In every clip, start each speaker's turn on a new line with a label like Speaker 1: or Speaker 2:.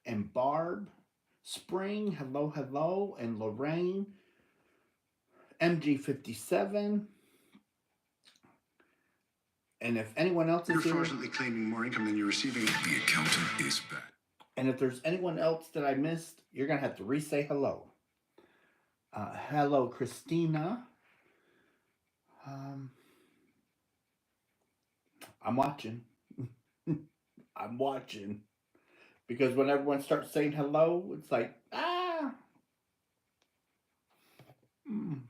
Speaker 1: and Barb. Spring, hello, hello, and Lorraine. MG57. And if anyone else is
Speaker 2: You're
Speaker 1: here,
Speaker 2: fraudulently claiming more income than you're receiving. The accountant is back.
Speaker 1: and if there's anyone else that I missed, you're going to have to re-say hello. Hello, Christina. Um, I'm watching. I'm watching. Because when everyone starts saying hello, it's like, ah. Mm.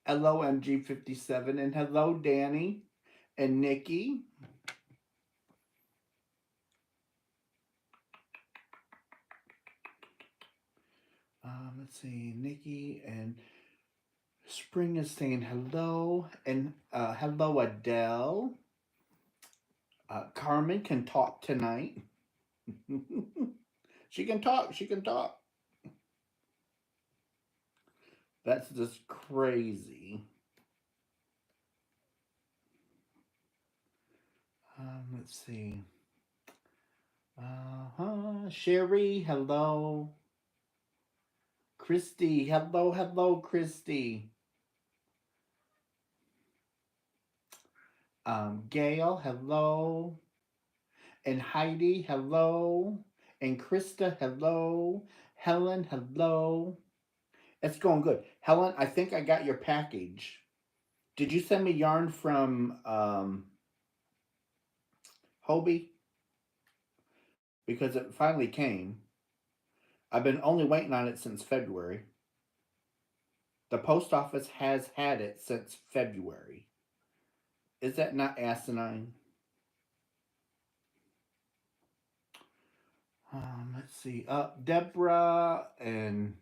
Speaker 1: Hello, MG57, and hello, Danny and Nikki. Let's see, Nikki and Spring is saying hello, and hello, Adele. Carmen can talk tonight. She can talk. She can talk. That's just crazy. Let's see. Sherry, hello. Christy, hello, hello, Christy. Gail, hello. And Heidi, hello. And Krista, hello. Helen, hello. It's going good. Helen, I think I got your package. Did you send me yarn from Hobie? Because it finally came. I've been only waiting on it since February. The post office has had it since February. Is that not asinine? Let's see. Deborah and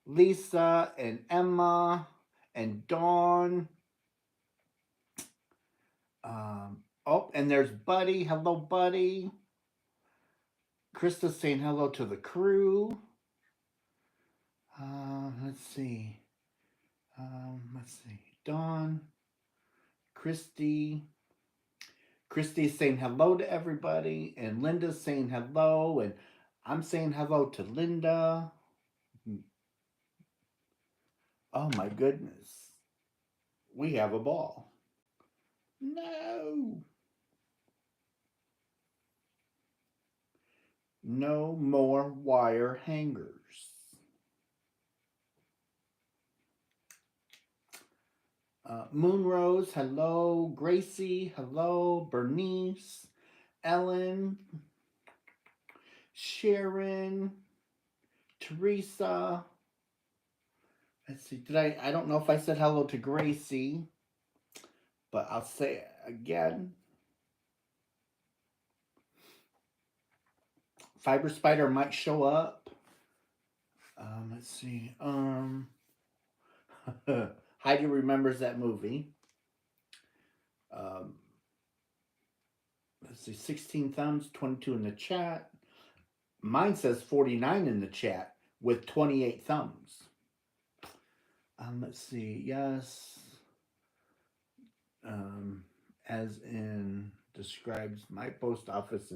Speaker 1: Lisa and Emma and Dawn. Oh, and there's Buddy. Hello, Buddy. Krista's saying hello to the crew. Let's see. Let's see. Dawn. Christy's saying hello to everybody, and Linda's saying hello, and I'm saying hello to Linda. Oh my goodness. We have a ball. No. No more wire hangers. Moonrose, hello. Gracie, hello. Bernice, Ellen, Sharon, Teresa. Let's see. I don't know if I said hello to Gracie, but I'll say it again. Fiber Spider might show up. Let's see. Heidi remembers that movie. Um, let's see. 16 thumbs, 22 in the chat. Mine says 49 in the chat with 28 thumbs. Let's see. Yes. As in describes my post office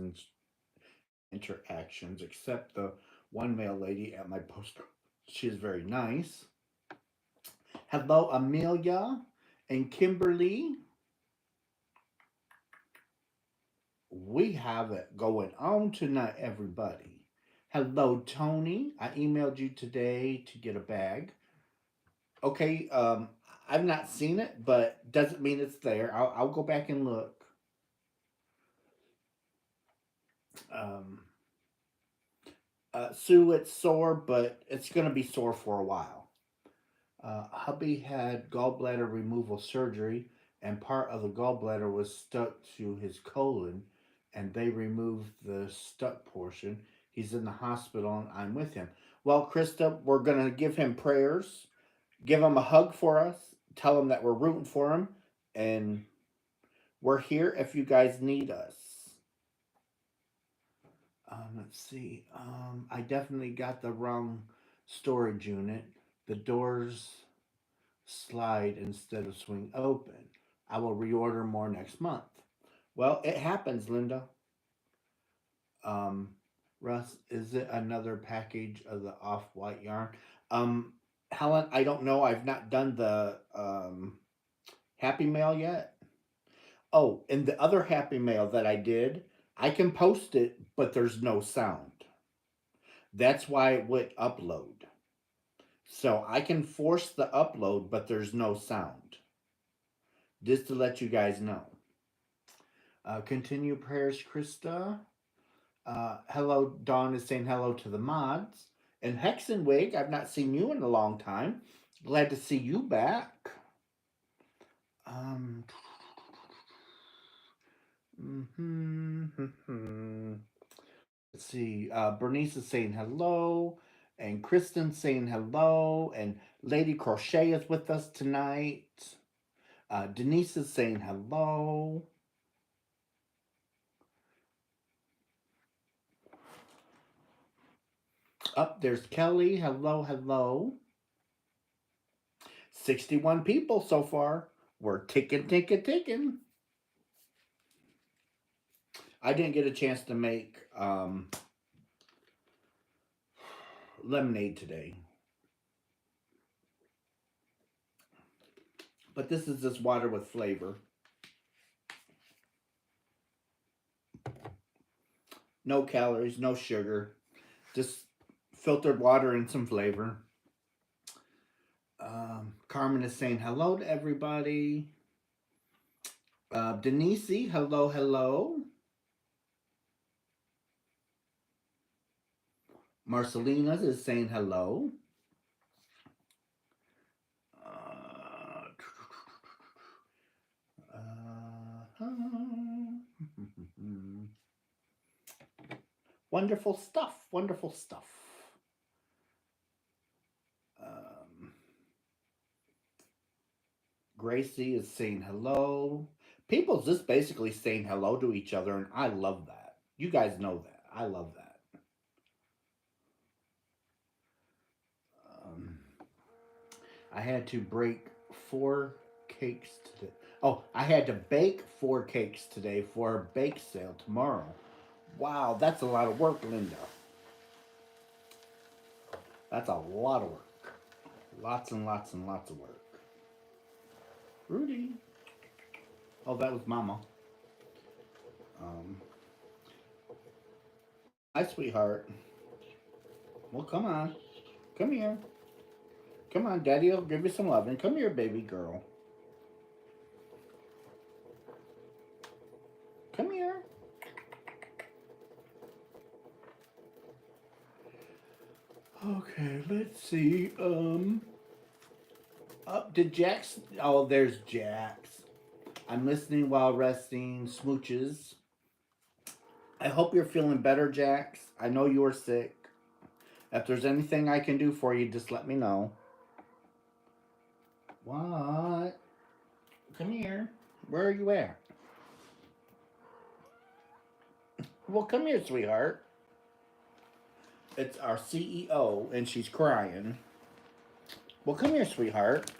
Speaker 1: interactions, except the one mail lady at my post. She is very nice. Hello, Amelia and Kimberly. We have it going on tonight, everybody. Hello, Tony. I emailed you today to get a bag. Okay, I've not seen it, but doesn't mean it's there. I'll go back and look. Sue, it's sore, but it's going to be sore for a while. Hubby had gallbladder removal surgery, and part of the gallbladder was stuck to his colon, and they removed the stuck portion. He's in the hospital, and I'm with him. Well, Krista, we're going to give him prayers, give him a hug for us, tell him that we're rooting for him, and we're here if you guys need us. Let's see. I definitely got the wrong storage unit. The doors slide instead of swing open. I will reorder more next month. Well, it happens, Linda. Russ, is it another package of the off-white yarn? Um, Helen, I don't know. I've not done the Happy Mail yet. Oh, and the other Happy Mail that I did, I can post it, but there's no sound. That's why it would upload. So I can force the upload, but there's no sound. Just to let you guys know. Continue prayers, Krista. Hello, Dawn is saying hello to the mods. And Hexenwig, I've not seen you in a long time. Glad to see you back. Um, let's see. Bernice is saying hello. And Kristen saying hello. And Lady Crochet is with us tonight. Denise is saying hello. Up there's Kelly. Hello, hello. 61 people so far. We're ticking, ticking, ticking. I didn't get a chance to make lemonade today. But this is just water with flavor. No calories, no sugar. Just filtered water and some flavor. Carmen is saying hello to everybody. Denise, hello, hello. Marcelina is saying hello. Wonderful stuff. Wonderful stuff. Gracie is saying hello. People's just basically saying hello to each other, and I love that. You guys know that. I love that. Um, I had to break 4 cakes today. Oh, I had to bake 4 cakes today for a bake sale tomorrow. Wow, that's a lot of work, Linda. That's a lot of work. Lots and lots and lots of work. Rudy. Oh, that was Mama. Um, Hi, sweetheart. Well, come on. Come here. Come on, Daddy will give you some loving. Come here, baby girl. Come here. Okay, let's see. Up did Jax? Oh, there's Jax. I'm listening while resting. Smooches. I hope you're feeling better, Jax. I know you were sick. If there's anything I can do for you, just let me know. What? Come here. Where are you at? Well, come here, sweetheart. It's our CEO, and she's crying. Well, come here, sweetheart.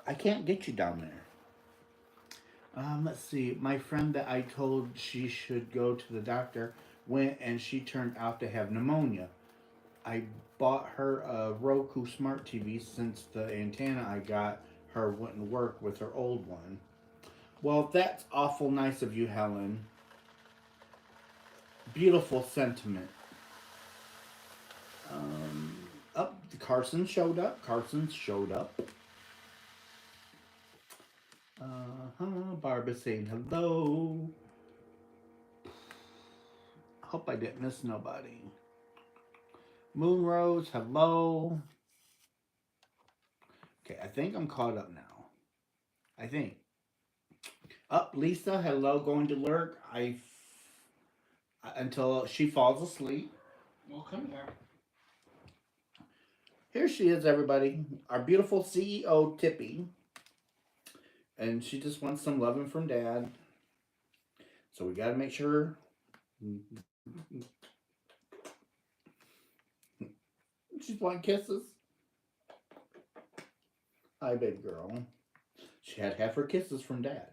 Speaker 1: I can't get you down there. Let's see. My friend that I told she should go to the doctor went and she turned out to have pneumonia. I bought her a Roku smart TV since the antenna I got her wouldn't work with her old one. Well, that's awful nice of you, Helen. Beautiful sentiment. Oh, Carson showed up. Carson showed up. Barbara saying hello. Hope I didn't miss nobody. Moonrose, hello. Okay, I think I'm caught up now. I think. Up, Lisa, hello. Going to lurk. Until she falls asleep. Well, come here. Here she is, everybody. Our beautiful CEO, Tippy. And she just wants some loving from Dad. So we got to make sure. She's wanting kisses. Hi, baby girl. She had half her kisses from Dad.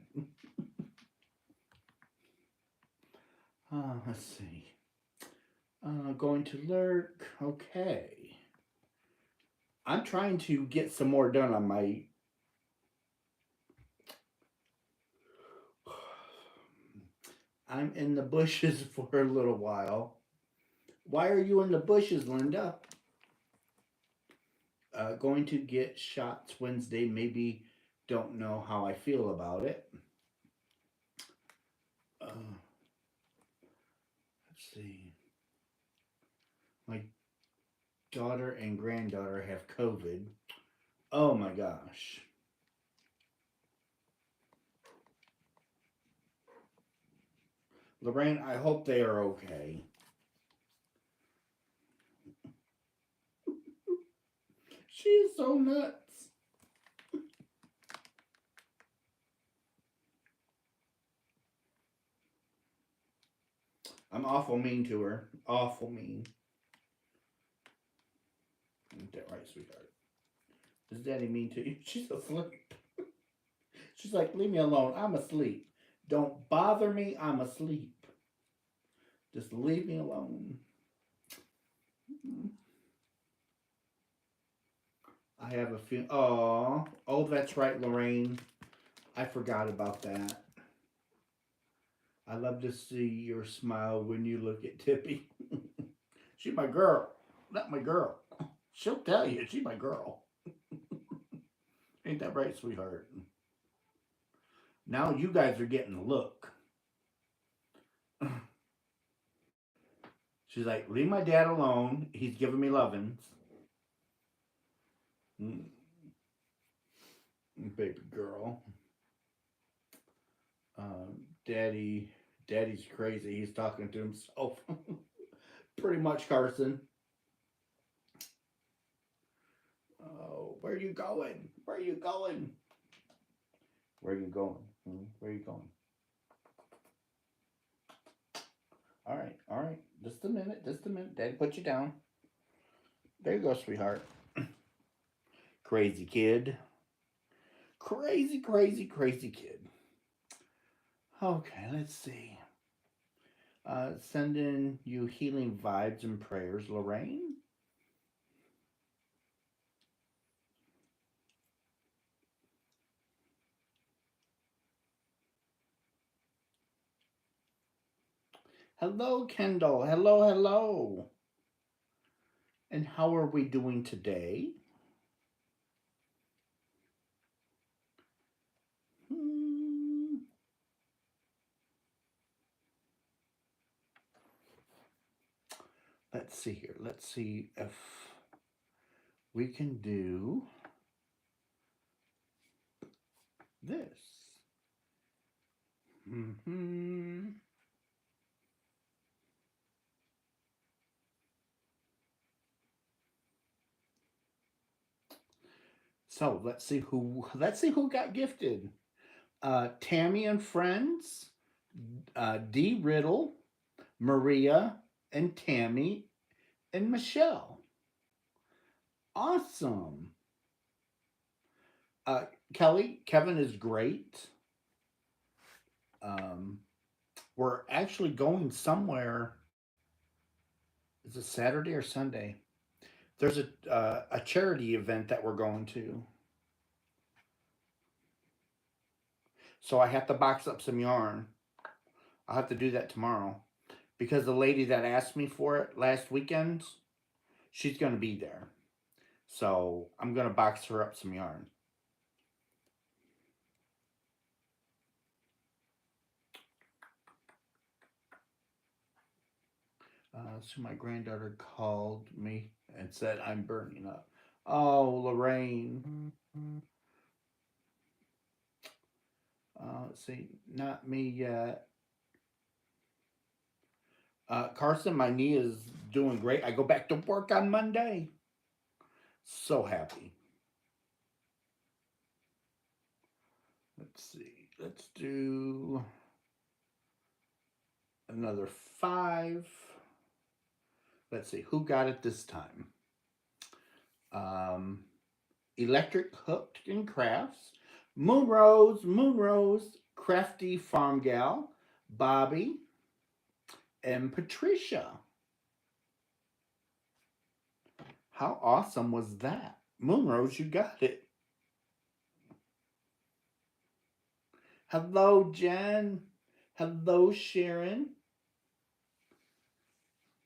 Speaker 1: Let's see. Going to lurk. Okay. I'm trying to get some more done on my. I'm in the bushes for a little while. Why are you in the bushes, Linda? Going to get shots Wednesday. Maybe don't know how I feel about it. Let's see. My daughter and granddaughter have COVID. Oh my gosh. Lorraine, I hope they are okay. She is so nuts. I'm awful mean to her. Awful mean. Ain't that right, sweetheart? Is Daddy mean to you? She's asleep. She's like, leave me alone. I'm asleep. Don't bother me. I'm asleep. Just leave me alone. I have a few. Oh, that's right, Lorraine. I forgot about that. I love to see your smile when you look at Tippy. She's my girl. Not my girl. She'll tell you she's my girl. Ain't that right, sweetheart? Now you guys are getting a look. She's like, leave my dad alone. He's giving me lovins. Baby girl. Daddy's crazy. He's talking to himself. Pretty much, Carson. Oh, where are you going? Where are you going? Where are you going? Where are you going? All right, all right. Just a minute, just a minute. Daddy, put you down. There you go, sweetheart. Crazy kid. Crazy, crazy, crazy kid. Okay, let's see. Sending you healing vibes and prayers, Lorraine. Hello, Kendall. Hello, hello. And how are we doing today? Let's see here. Let's see if we can do this. So let's see who got gifted. Tammy and friends, D Riddle, Maria and Tammy and Michelle. Awesome. Kevin is great. We're actually going somewhere. Is it Saturday or Sunday? There's a charity event that we're going to. So I have to box up some yarn. I'll have to do that tomorrow. Because the lady that asked me for it last weekend, she's going to be there. So I'm going to box her up some yarn. So my granddaughter called me and said, I'm burning up. Oh, Lorraine. Let's see, not me yet. Carson, my knee is doing great. I go back to work on Monday. So happy. Let's see. Let's do another 5. Let's see. Who got it this time? Electric Hooked and Crafts. Moonrose, Crafty Farm Gal, Bobby, and Patricia. How awesome was that? Moonrose, you got it. Hello, Jen. Hello, Sharon.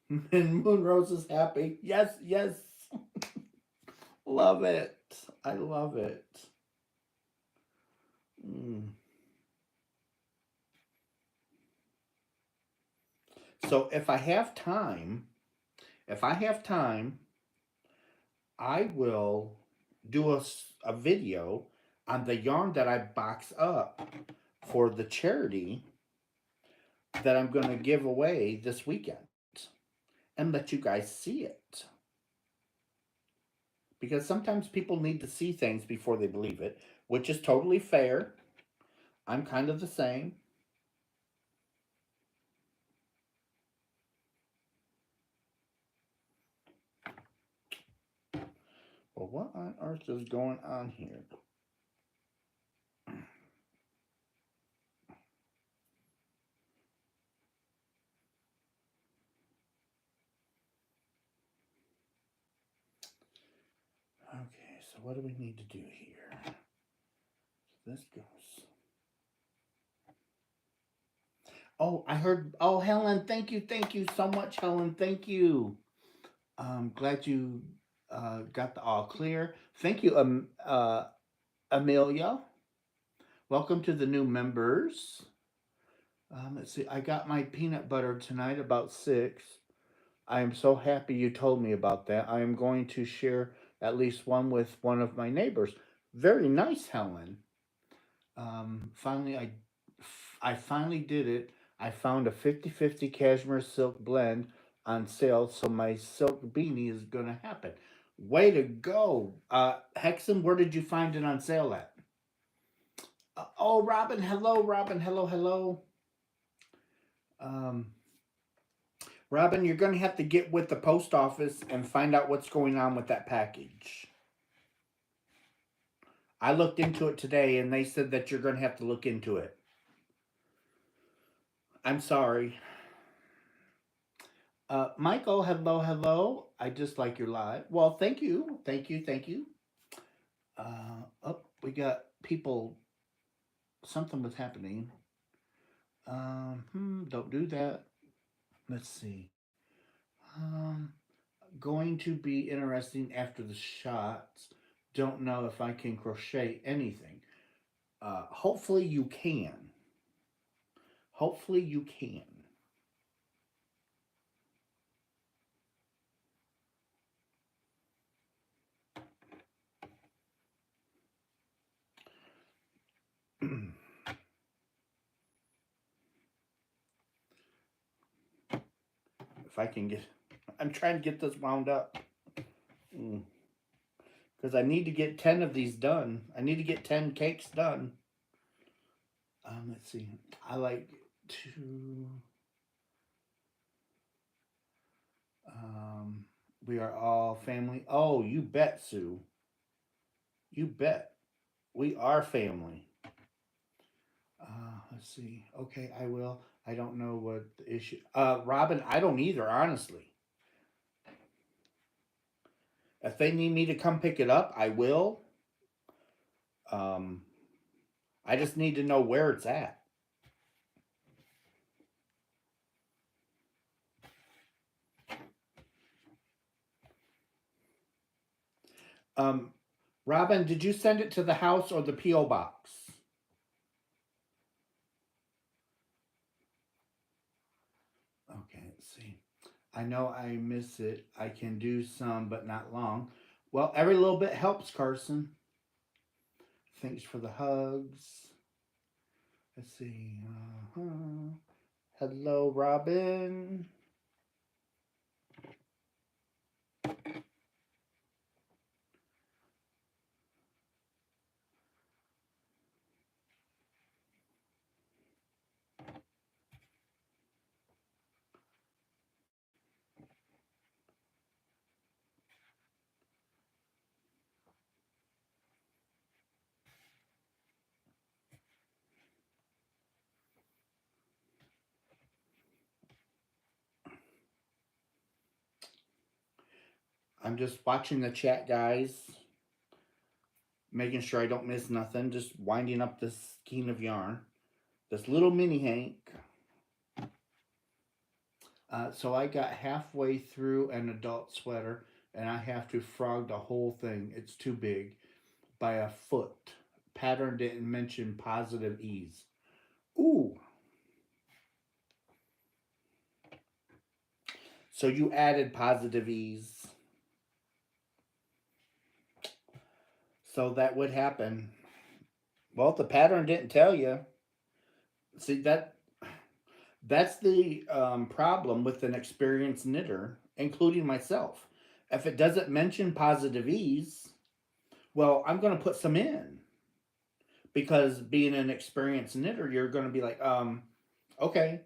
Speaker 1: And Moonrose is happy. Yes, yes. Love it. I love it. Mm. So if I have time, if I have time, I will do a video on the yarn that I box up for the charity that I'm going to give away this weekend and let you guys see it. Because sometimes people need to see things before they believe it, which is totally fair. I'm kind of the same. Well, what on earth is going on here? Okay, so what do we need to do here? This goes. Oh, I heard. Oh, Helen, thank you so much, Helen. Thank you. Glad you got the all clear. Thank you, Amelia. Welcome to the new members. Let's see. I got my peanut butter tonight about 6. I am so happy you told me about that. I am going to share at least one with one of my neighbors. Very nice, Helen. Finally, I finally did it. I found a 50-50 cashmere silk blend on sale, so my silk beanie is going to happen. Way to go. Hexam, where did you find it on sale at? Oh, Robin, hello, Robin, hello. Um, Robin, you're going to have to get with the post office and find out what's going on with that package. I looked into it today and they said that you're going to have to look into it. I'm sorry. Michael, hello. I just like your live. Well, thank you. Oh, we got people. Something was happening. Don't do that. Let's see. Um, Going to be interesting after the shots. Don't know if I can crochet anything. Hopefully you can. Hopefully you can. If I can get, I'm trying to get this wound up. Because I need to get 10 of these done. I need to get 10 cakes done. Let's see. I like to. We are all family. Oh, you bet, Sue. You bet. We are family. Let's see. Okay, I will. I don't know what the issue. Robin, I don't either, honestly. If they need me to come pick it up, I will. Um, I just need to know where it's at. Um, Robin, did you send it to the house or the P.O. box? Okay, let's see. I know I miss it. I can do some, but not long. Well, every little bit helps, Carson. Thanks for the hugs. Let's see. Hello, Robin. I'm just watching the chat, guys, making sure I don't miss nothing. Just winding up this skein of yarn, this little mini hank. So I got halfway through an adult sweater, and I have to frog the whole thing. It's too big by a foot. Pattern didn't mention positive ease. Ooh. So you added positive ease. So that would happen. Well, the pattern didn't tell you. See that's the problem with an experienced knitter, including myself. If it doesn't mention positive ease, well, I'm going to put some in because being an experienced knitter, you're going to be like, okay,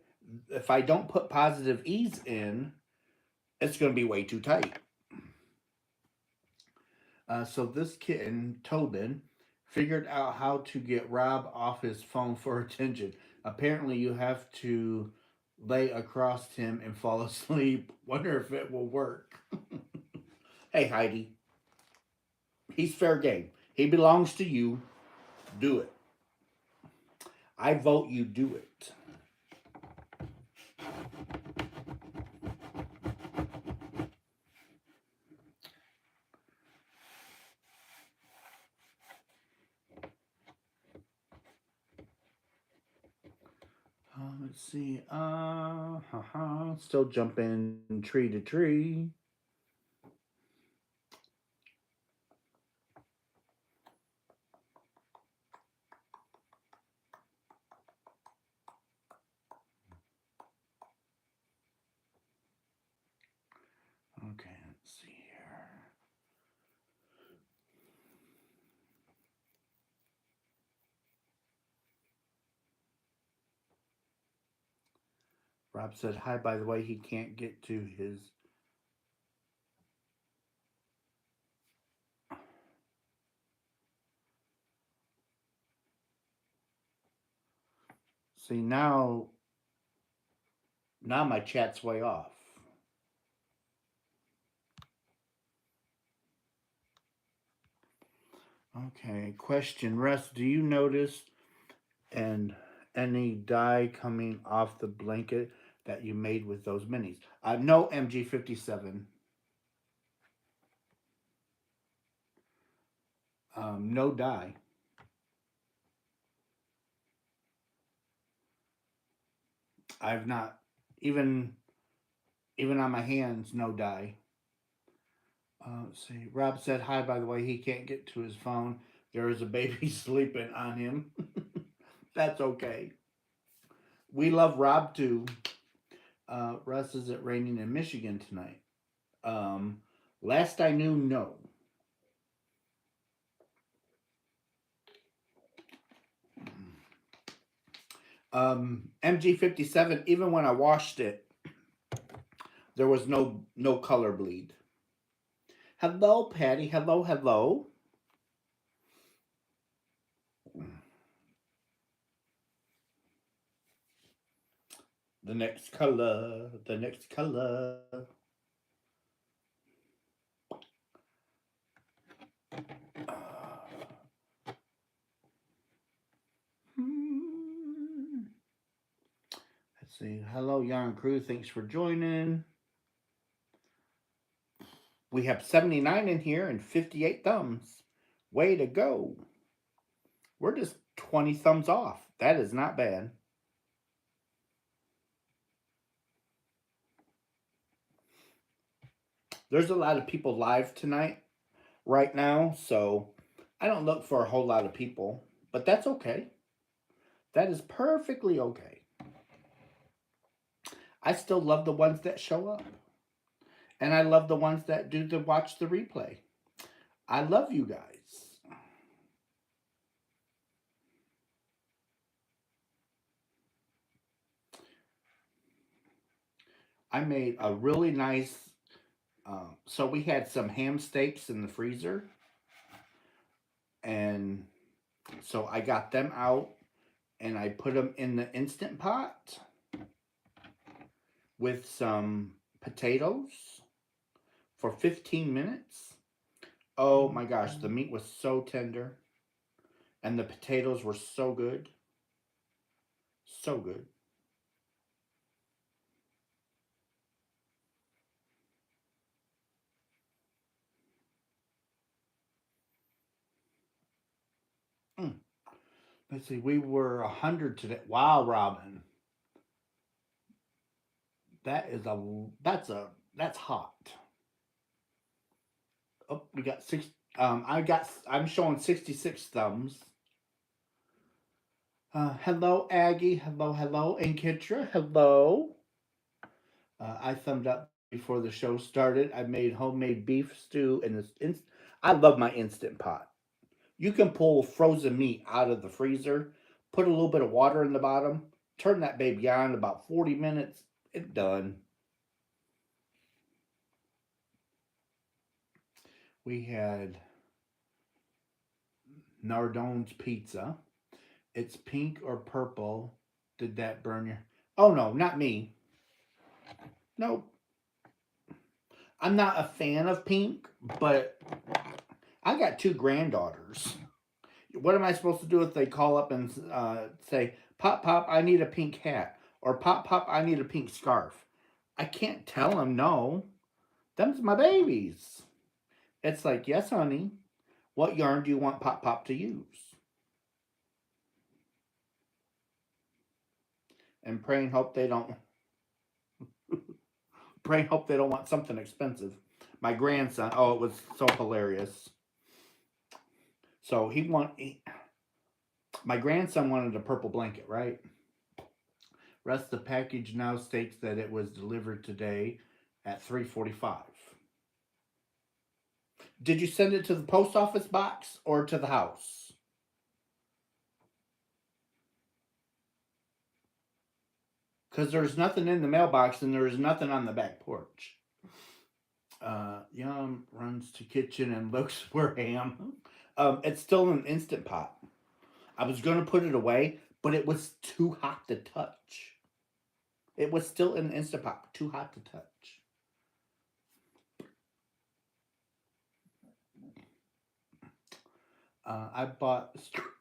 Speaker 1: if I don't put positive ease in, it's going to be way too tight. So this kitten, Tobin, figured out how to get Rob off his phone for attention. Apparently, you have to lay across him and fall asleep. Wonder if it will work. Hey, Heidi, he's fair game. He belongs to you. Do it. I vote you do it. Let's see. Still jumping tree to tree. Okay, let's see here. Rob said hi. By the way, he can't get to his. See now my chat's way off. Okay, question. Russ, do you notice and any dye coming off the blanket that you made with those minis? No, MG57. No dye. I've not even on my hands. No dye. Let's see. Rob said hi. By the way, he can't get to his phone. There is a baby sleeping on him. That's okay. We love Rob too. Russ, is it raining in Michigan tonight? Last I knew, no. MG57, even when I washed it, there was no color bleed. Hello, Patty. Hello, hello. The next color. The next color. Let's see. Hello, Yarn Crew. Thanks for joining. We have 79 in here and 58 thumbs. Way to go. We're just 20 thumbs off. That is not bad. There's a lot of people live tonight, right now, so I don't look for a whole lot of people, but that's okay. That is perfectly okay. I still love the ones that show up. And I love the ones that do the watch the replay. I love you guys. I made a really nice, so we had some ham steaks in the freezer. And so I got them out and I put them in the Instant Pot with some potatoes for 15 minutes. Oh my gosh, the meat was so tender and the potatoes were so good. So good. Mm. Let's see, we were 100 today. Wow, Robin. That is that's hot. Oh, we got six. I'm showing 66 thumbs. Hello, Aggie. Hello, and Kitra. Hello. I thumbed up before the show started. I made homemade beef stew in this. I love my instant pot. You can pull frozen meat out of the freezer, put a little bit of water in the bottom, turn that baby on about 40 minutes. It's done. We had Nardone's pizza. It's pink or purple. Did that burn your? Oh no, not me. Nope. I'm not a fan of pink, but I got two granddaughters. What am I supposed to do if they call up and say, "Pop, pop, I need a pink hat," or "Pop, pop, I need a pink scarf"? I can't tell them no. Them's my babies. It's like, yes, honey. What yarn do you want Pop, pop to use? And pray and hope they don't. Pray and hope they don't want something expensive. My grandson. Oh, it was so hilarious. So my grandson wanted a purple blanket, right? Rest of the package now states that it was delivered today at 3:45. Did you send it to the post office box or to the house? Because there's nothing in the mailbox and there's nothing on the back porch. Yum runs to kitchen and looks for ham. It's still in an instant pot. I was going to put it away, but it was too hot to touch. It was still in an instant pot, too hot to touch. I bought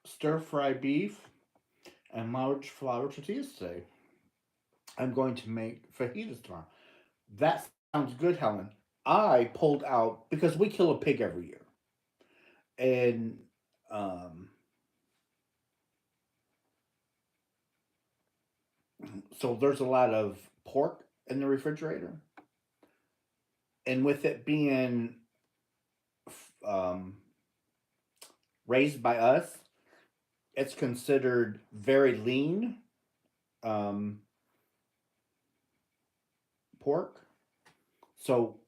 Speaker 1: stir fry beef and large flour tortillas today. I'm going to make fajitas tomorrow. That sounds good, Helen. I pulled out because we kill a pig every year, and um, so there's a lot of pork in the refrigerator, and with it being um, raised by us, it's considered very lean um, pork. So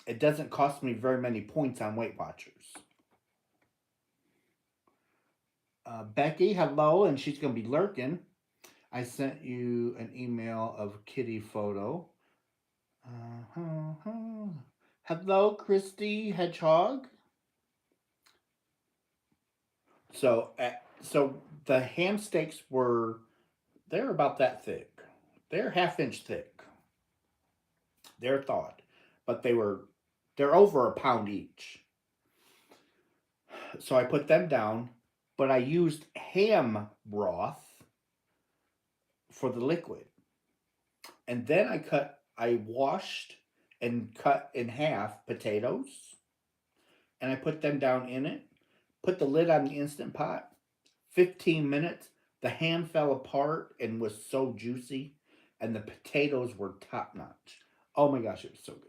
Speaker 1: it doesn't cost me very many points on Weight Watchers. Becky, hello, and she's going to be lurking. I sent you an email of kitty photo. Hello, Christy Hedgehog. So the ham steaks they're about that thick. They're half-inch thick. They're thawed, but they're over a pound each. So I put them down, but I used ham broth for the liquid. And then I washed and cut in half potatoes, and I put them down in it, put the lid on the Instant Pot. 15 minutes, the ham fell apart and was so juicy, and the potatoes were top notch. Oh my gosh, it was so good.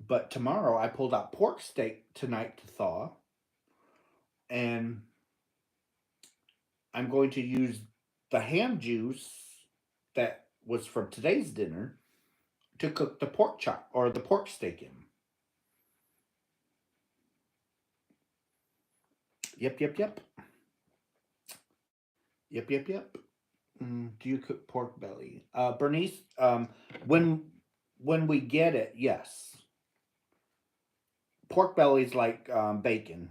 Speaker 1: But tomorrow I pulled out pork steak tonight to thaw, and I'm going to use the ham juice that was from today's dinner to cook the pork chop or the pork steak in. Yep, yep, yep. Yep, yep, yep. Do you cook pork belly? Bernice, when when we get it, yes. Pork belly's like bacon.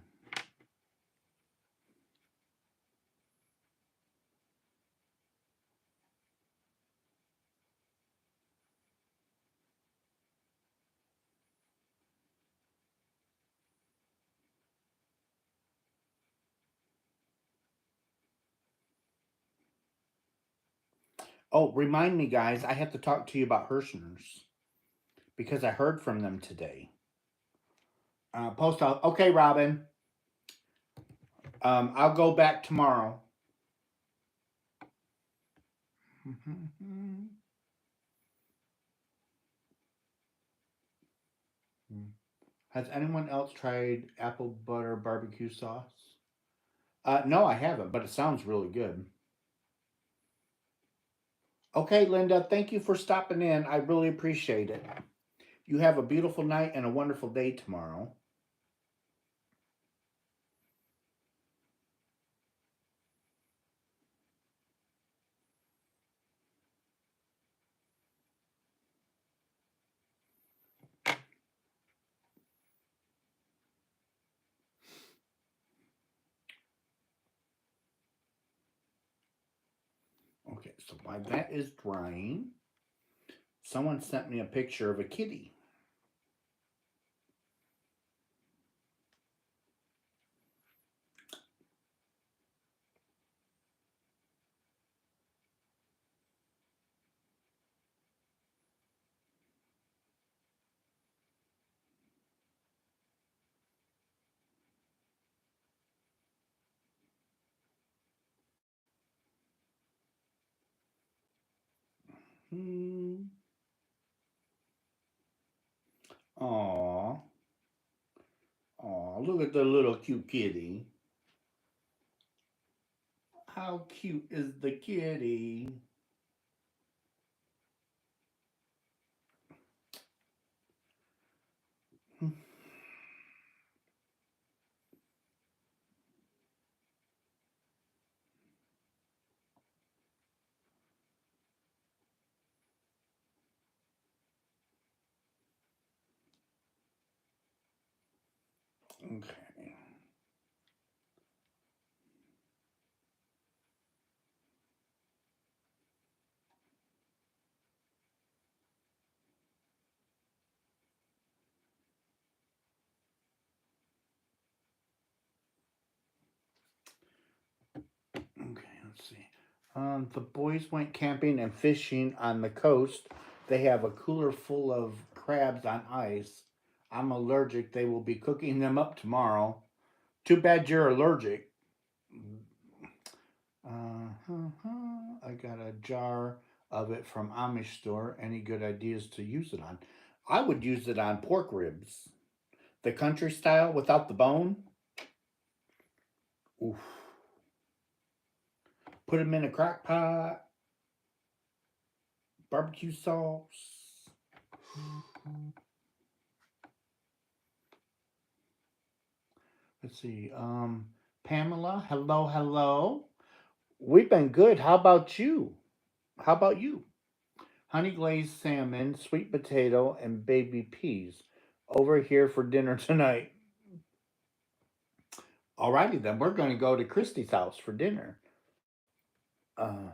Speaker 1: Oh, remind me, guys, I have to talk to you about Herrschners because I heard from them today. Post out. Okay, Robin. I'll go back tomorrow. Has anyone else tried apple butter barbecue sauce? No, I haven't, but it sounds really good. Okay, Linda, thank you for stopping in. I really appreciate it. You have a beautiful night and a wonderful day tomorrow. Okay, so while that is drying, someone sent me a picture of a kitty. Hmm. Aw. Aw, look at the little cute kitty. How cute is the kitty? Okay. Okay, let's see. The boys went camping and fishing on the coast. They have a cooler full of crabs on ice. I'm allergic. They will be cooking them up tomorrow. Too bad you're allergic. I got a jar of it from Amish store. Any good ideas to use it on? I would use it on pork ribs. The country style without the bone. Oof. Put them in a crock pot. Barbecue sauce. Let's see. Pamela, hello, hello. We've been good. How about you? How about you? Honey glazed salmon, sweet potato, and baby peas. Over here for dinner tonight. Alrighty then, we're going to go to Christy's house for dinner. Uh,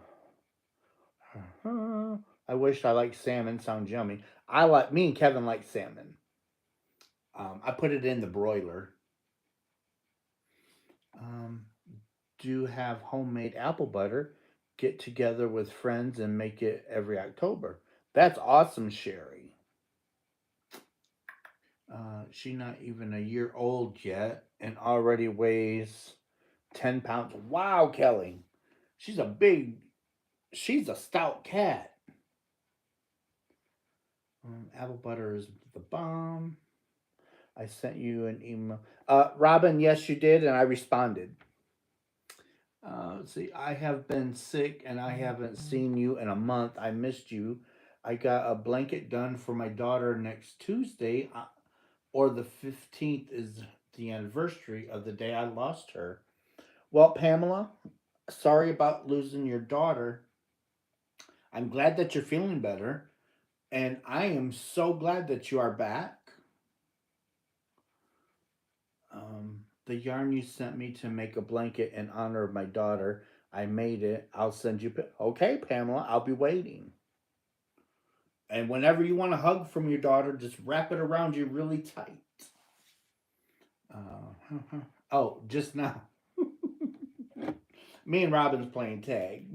Speaker 1: I wish I liked salmon. Sounds yummy. I like me and Kevin like salmon. I put it in the broiler. Um, do have homemade apple butter. Get together with friends and make it every October. That's awesome, Sherry. She not even a year old yet and already weighs 10 pounds. Wow, Kelly. She's a big, she's a stout cat. Apple butter is the bomb. I sent you an email. Robin, yes, you did, and I responded. Let's see, I have been sick and I haven't seen you in a month. I missed you. I got a blanket done for my daughter next Tuesday, or the 15th is the anniversary of the day I lost her. Well, Pamela, sorry about losing your daughter. I'm glad that you're feeling better, and I am so glad that you are back. The yarn you sent me to make a blanket in honor of my daughter, I made it. I'll send you. Okay, Pamela, I'll be waiting. And whenever you want a hug from your daughter, just wrap it around you really tight. Oh, just now. Me and Robin's playing tag.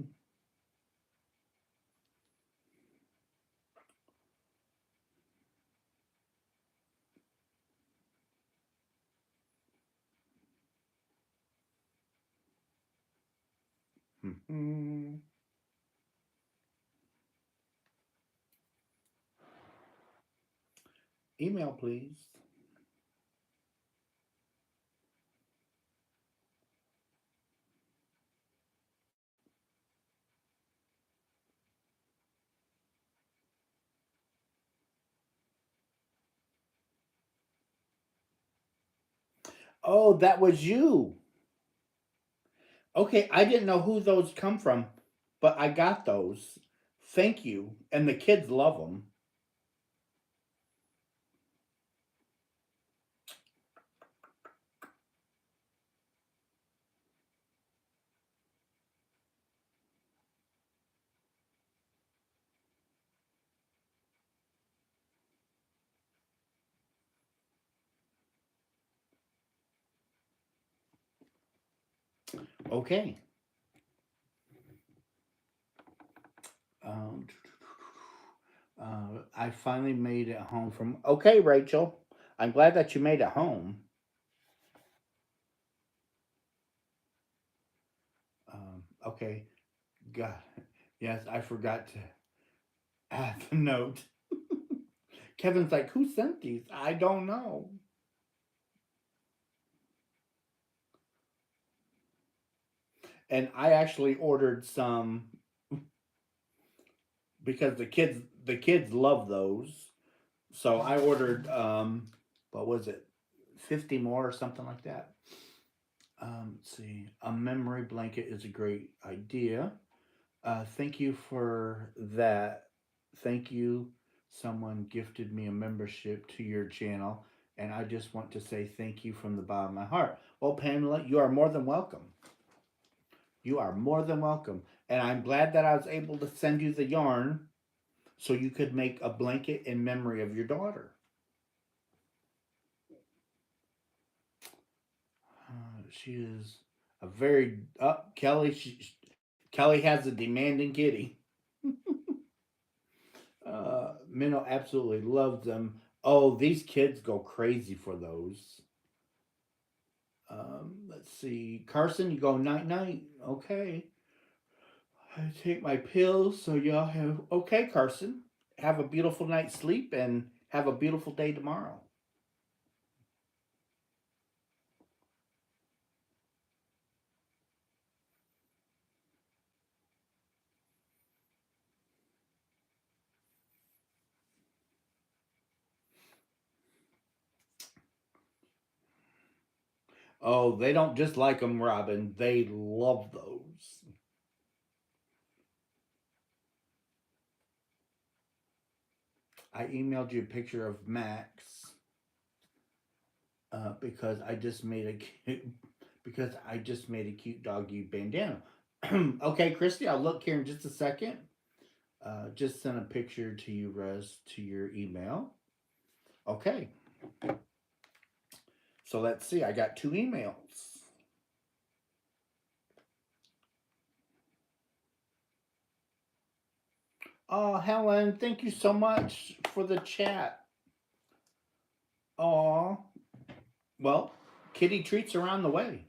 Speaker 1: Email, please. Oh, that was you. Okay, I didn't know who those come from, but I got those. Thank you. And the kids love them. Okay. Um, I finally made it home from. Okay, Rachel. I'm glad that you made it home. Okay. God. Yes, I forgot to add the note. Kevin's like, who sent these? I don't know. And I actually ordered some because the kids love those. So I ordered what was it? 50 more or something like that. Let's see. A memory blanket is a great idea. Thank you for that. Thank you. Someone gifted me a membership to your channel, and I just want to say thank you from the bottom of my heart. Well, Pamela, you are more than welcome. You are more than welcome. And I'm glad that I was able to send you the yarn so you could make a blanket in memory of your daughter. She is a very Kelly. Kelly has a demanding kitty. Minnow absolutely loves them. Oh, these kids go crazy for those. Let's see, Carson, you go night night. Okay, I take my pills, so y'all have. Okay, Carson, have a beautiful night's sleep and have a beautiful day tomorrow. Oh, they don't just like them, Robin. They love those. I emailed you a picture of Max because I just made a cute doggy bandana. Okay, Christy, I'll look here in just a second. Just send a picture to you, Rez, to your email. Okay, so let's see. I got two emails. Oh, Helen, thank you so much for the chat. Oh, well, kitty treats are on the way.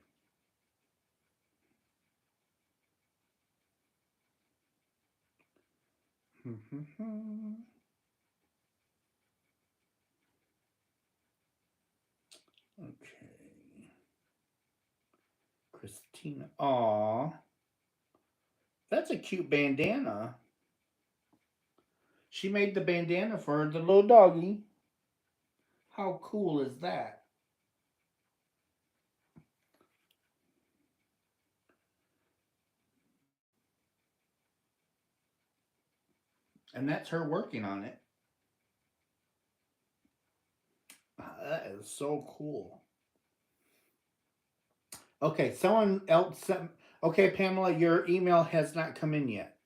Speaker 1: Okay, Christina. Aw, that's a cute bandana. She made the bandana for the little doggy. How cool is that? And that's her working on it. That is so cool. Okay, someone else sent. Okay, Pamela, your email has not come in yet.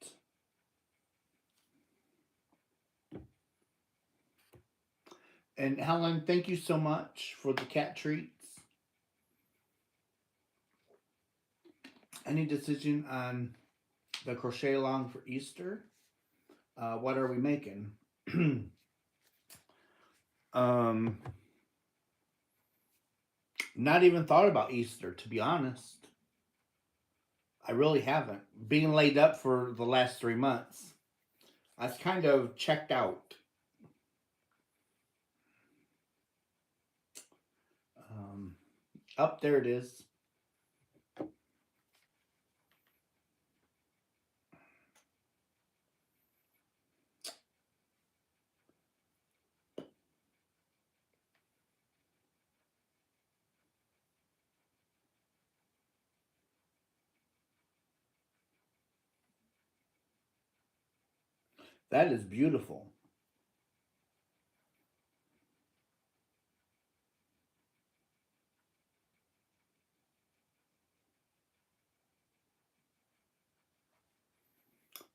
Speaker 1: And Helen, thank you so much for the cat treats. Any decision on the crochet along for Easter? What are we making? um, Not even thought about Easter, to be honest. I really haven't. Being laid up for the last 3 months, I was kind of checked out. Um, Up there it is. That is beautiful.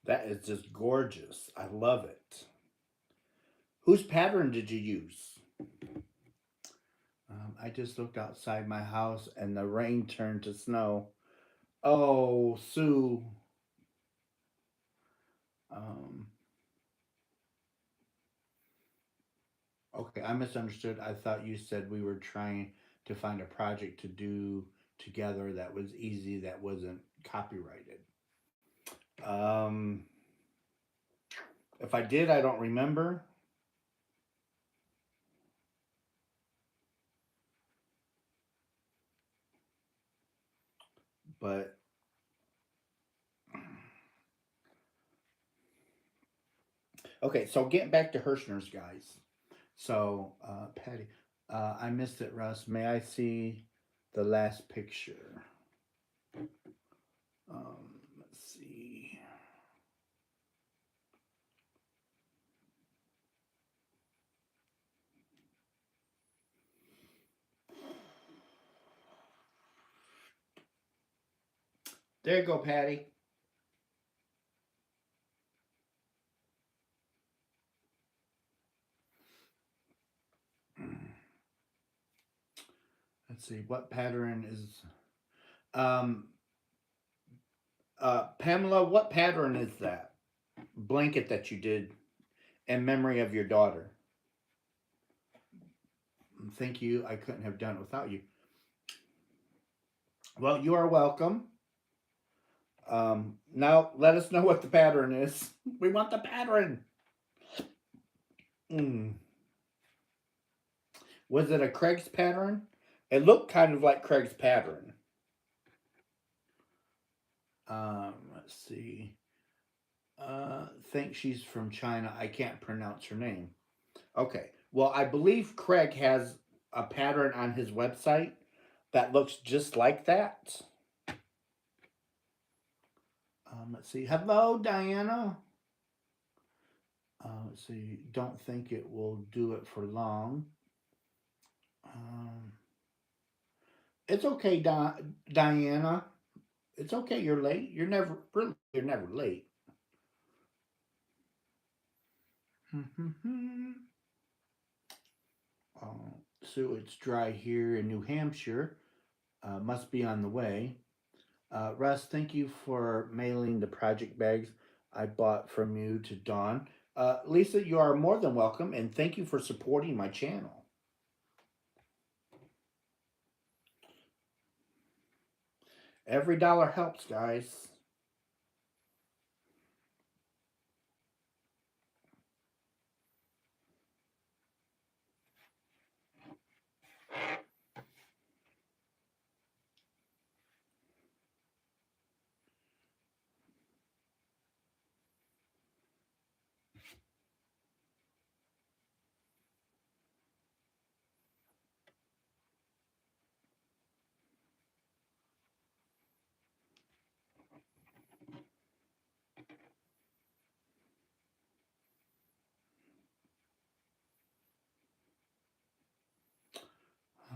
Speaker 1: That is just gorgeous. I love it. Whose pattern did you use? I just looked outside my house and the rain turned to snow. Oh, Sue. Um, okay, I misunderstood. I thought you said we were trying to find a project to do together that was easy, that wasn't copyrighted. Um, if I did, I don't remember. But okay, so getting back to Herrschners, guys. So, Patty, I missed it, Russ. May I see the last picture? Let's see. There you go, Patty. Let's see. What pattern is. Um, Pamela, what pattern is that? Blanket that you did in memory of your daughter. Thank you. I couldn't have done it without you. Well, you are welcome. Now let us know what the pattern is. We want the pattern. Mm. Was it a Craig's pattern? It looked kind of like Craig's pattern. Let's see. Think she's from China. I can't pronounce her name. Okay. Well, I believe Craig has a pattern on his website that looks just like that. Let's see. Hello, Diana. Let's see. Don't think it will do it for long. Um, it's okay, Diana. It's okay. You're late. You're never late. uh, so it's dry here in New Hampshire. Must be on the way. Russ, thank you for mailing the project bags I bought from you to Dawn. Lisa, you are more than welcome, and thank you for supporting my channel. Every dollar helps, guys.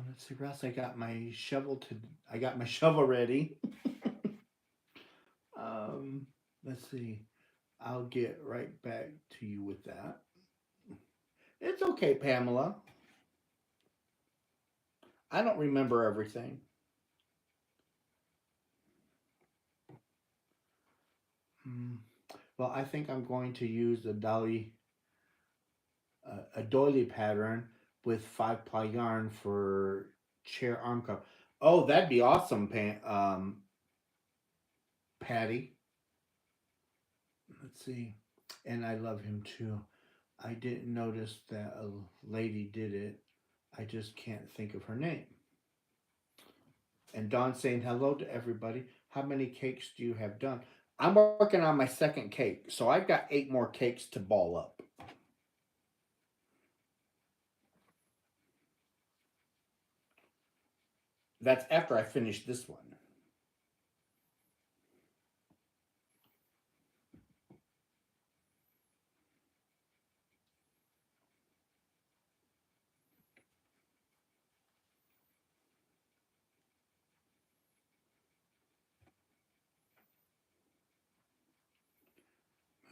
Speaker 1: Let's see, Russ. I got my shovel ready. um, let's see. I'll get right back to you with that. It's okay, Pamela. I don't remember everything. Mm. Well, I think I'm going to use a doily pattern with 5-ply yarn for chair arm cuff. Oh, that'd be awesome, Patty. Let's see. And I love him too. I didn't notice that a lady did it. I just can't think of her name. And Dawn saying hello to everybody. How many cakes do you have done? I'm working on my second cake, so I've got 8 more cakes to ball up. That's after I finish this one.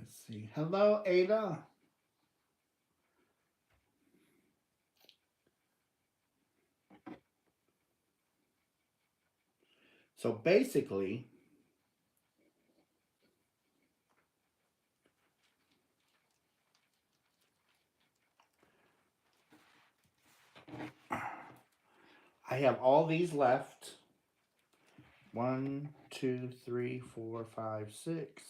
Speaker 1: Let's see. Hello, Ada. So basically, I have all these left. 1, 2, 3, 4, 5, 6,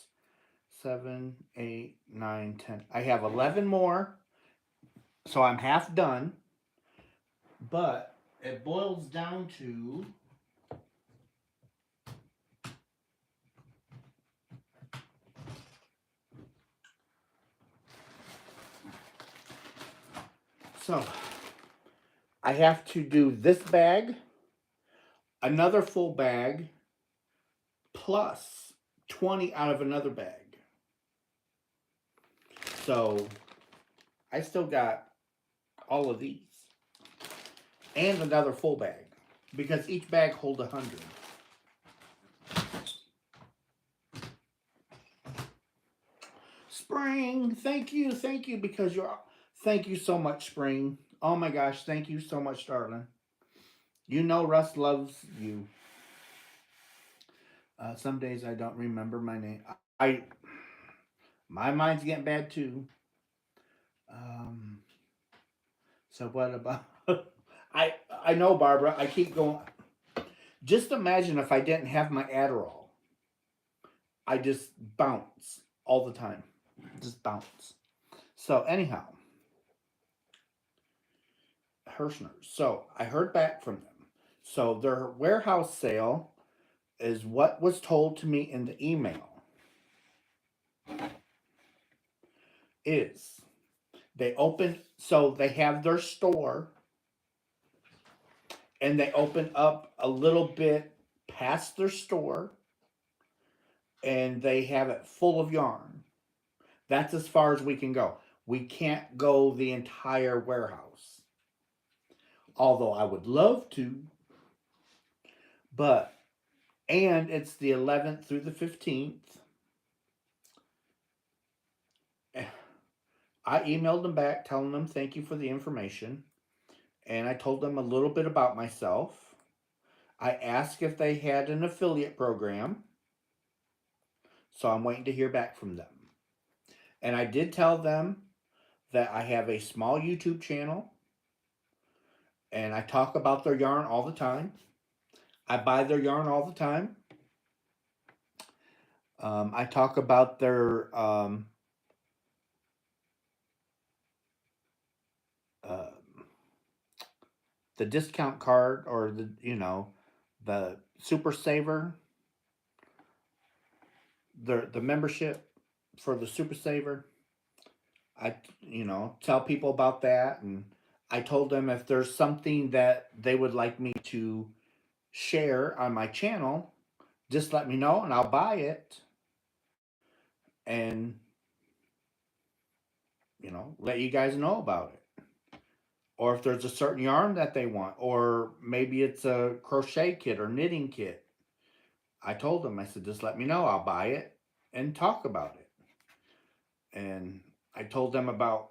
Speaker 1: 7, 8, 9, 10. I have 11 more, so I'm half done. But it boils down to so I have to do this bag, another full bag, plus 20 out of another bag. So I still got all of these and another full bag because each bag holds 100. Spring, thank you because thank you so much, Spring. Oh my gosh, thank you so much, darling. You know Russ loves you. Some days I don't remember my name. My mind's getting bad too. Um, so what about? I know, Barbara. I keep going. Just imagine if I didn't have my Adderall. I just bounce all the time. Just bounce. So anyhow, Herrschners. So I heard back from them. So their warehouse sale is what was told to me in the email. Is they open, so they have their store and they open up a little bit past their store and they have it full of yarn. That's as far as we can go. We can't go the entire warehouse. Although I would love to. But, and it's the 11th through the 15th. I emailed them back telling them thank you for the information. And I told them a little bit about myself. I asked if they had an affiliate program. So I'm waiting to hear back from them. And I did tell them that I have a small YouTube channel. And I talk about their yarn all the time. I buy their yarn all the time. I talk about their uh, the discount card or the super saver, the membership for the super saver. I tell people about that, and I told them if there's something that they would like me to share on my channel, just let me know and I'll buy it and let you guys know about it. Or if there's a certain yarn that they want, or maybe it's a crochet kit or knitting kit. I told them, I said, just let me know. I'll buy it and talk about it. And I told them about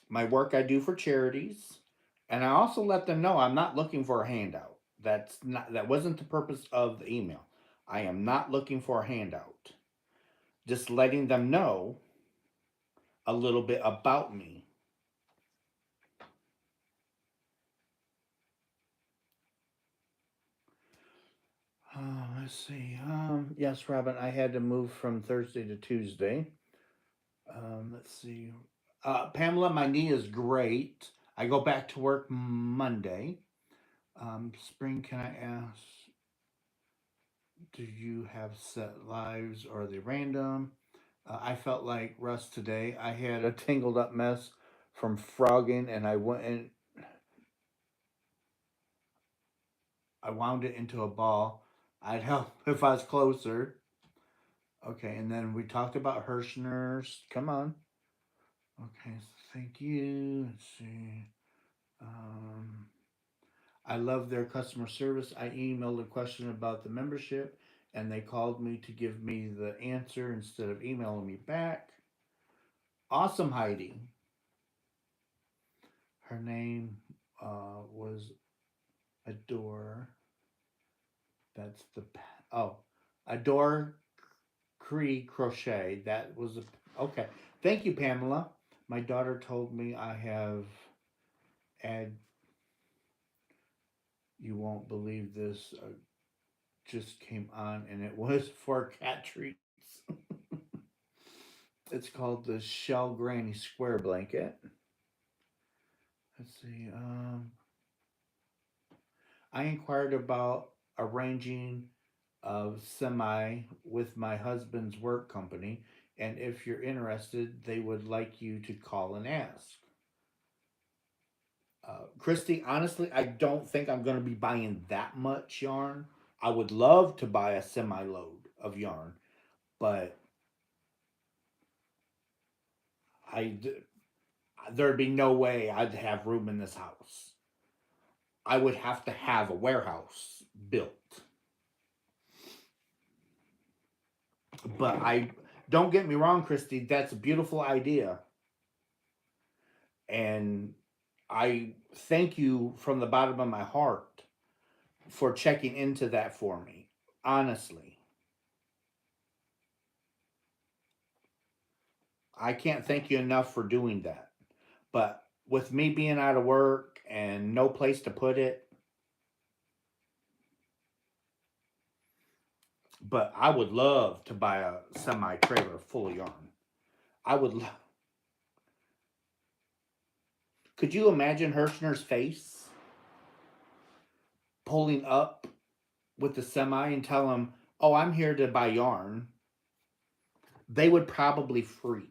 Speaker 1: my work I do for charities. And I also let them know I'm not looking for a handout. That wasn't the purpose of the email. I am not looking for a handout. Just letting them know a little bit about me. Let's see. Yes, Robin, I had to move from Thursday to Tuesday. Let's see. Pamela, my knee is great. I go back to work Monday. Spring, can I ask, do you have set lives or are they random? I felt like Russ today. I had a tangled up mess from frogging and I wound it into a ball. I'd help if I was closer. Okay, and then we talked about Herrschners. Come on. Okay, thank you. Let's see. Um, I love their customer service. I emailed a question about the membership and they called me to give me the answer instead of emailing me back. Awesome, Heidi. Her name was Adore. That's the. Oh, Adore Cree Crochet. That was a. Okay. Thank you, Pamela. My daughter told me I have ad. You won't believe this. Just came on and it was for cat treats. It's called the Shell Granny Square Blanket. Let's see. I inquired about arranging a semi with my husband's work company, and if you're interested, they would like you to call and ask. Christy, honestly, I don't think I'm going to be buying that much yarn. I would love to buy a semi load of yarn, but I there'd be no way I'd have room in this house. I would have to have a warehouse built. But I don't get me wrong, Christy, that's a beautiful idea. And I thank you from the bottom of my heart for checking into that for me. Honestly, I can't thank you enough for doing that. But with me being out of work and no place to put it, but I would love to buy a semi trailer full of yarn. I would. Could you imagine Herrschner's face pulling up with the semi and tell him, "Oh, I'm here to buy yarn"? They would probably freak.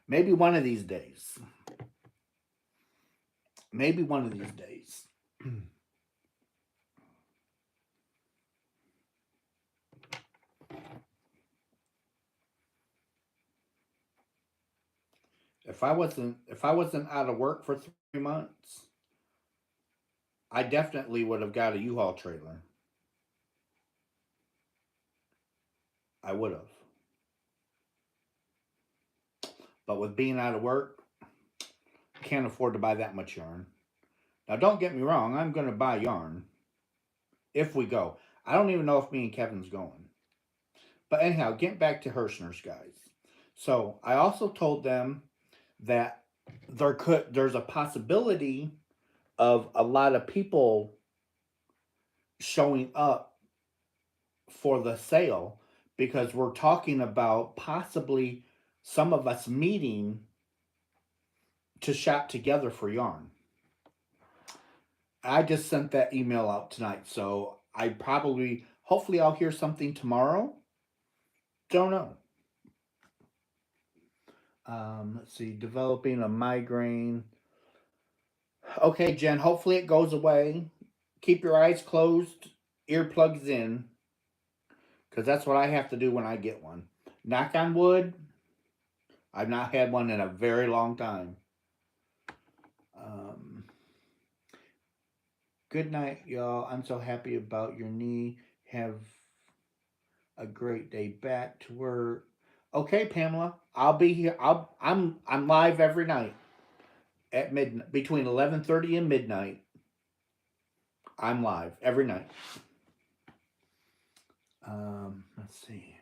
Speaker 1: Maybe one of these days. Maybe one of these days. If I wasn't out of work for 3 months, I definitely would have got a U-Haul trailer. I would have. But with being out of work, I can't afford to buy that much yarn. Now, don't get me wrong, I'm going to buy yarn if we go. I don't even know if me and Kevin's going. But anyhow, getting back to Herrschners, guys. So I also told them that there's a possibility of a lot of people showing up for the sale because we're talking about possibly some of us meeting to shop together for yarn. I just sent that email out tonight, so hopefully, I'll hear something tomorrow. Don't know. Let's see, developing a migraine. Okay, Jen, hopefully it goes away. Keep your eyes closed, earplugs in, because that's what I have to do when I get one. Knock on wood, I've not had one in a very long time. Um, Good night, y'all. I'm so happy about your knee. Have a great day back to work. Okay, Pamela, I'll be here. I'm live every night at midnight between 11:30 and midnight. I'm live every night. Let's see.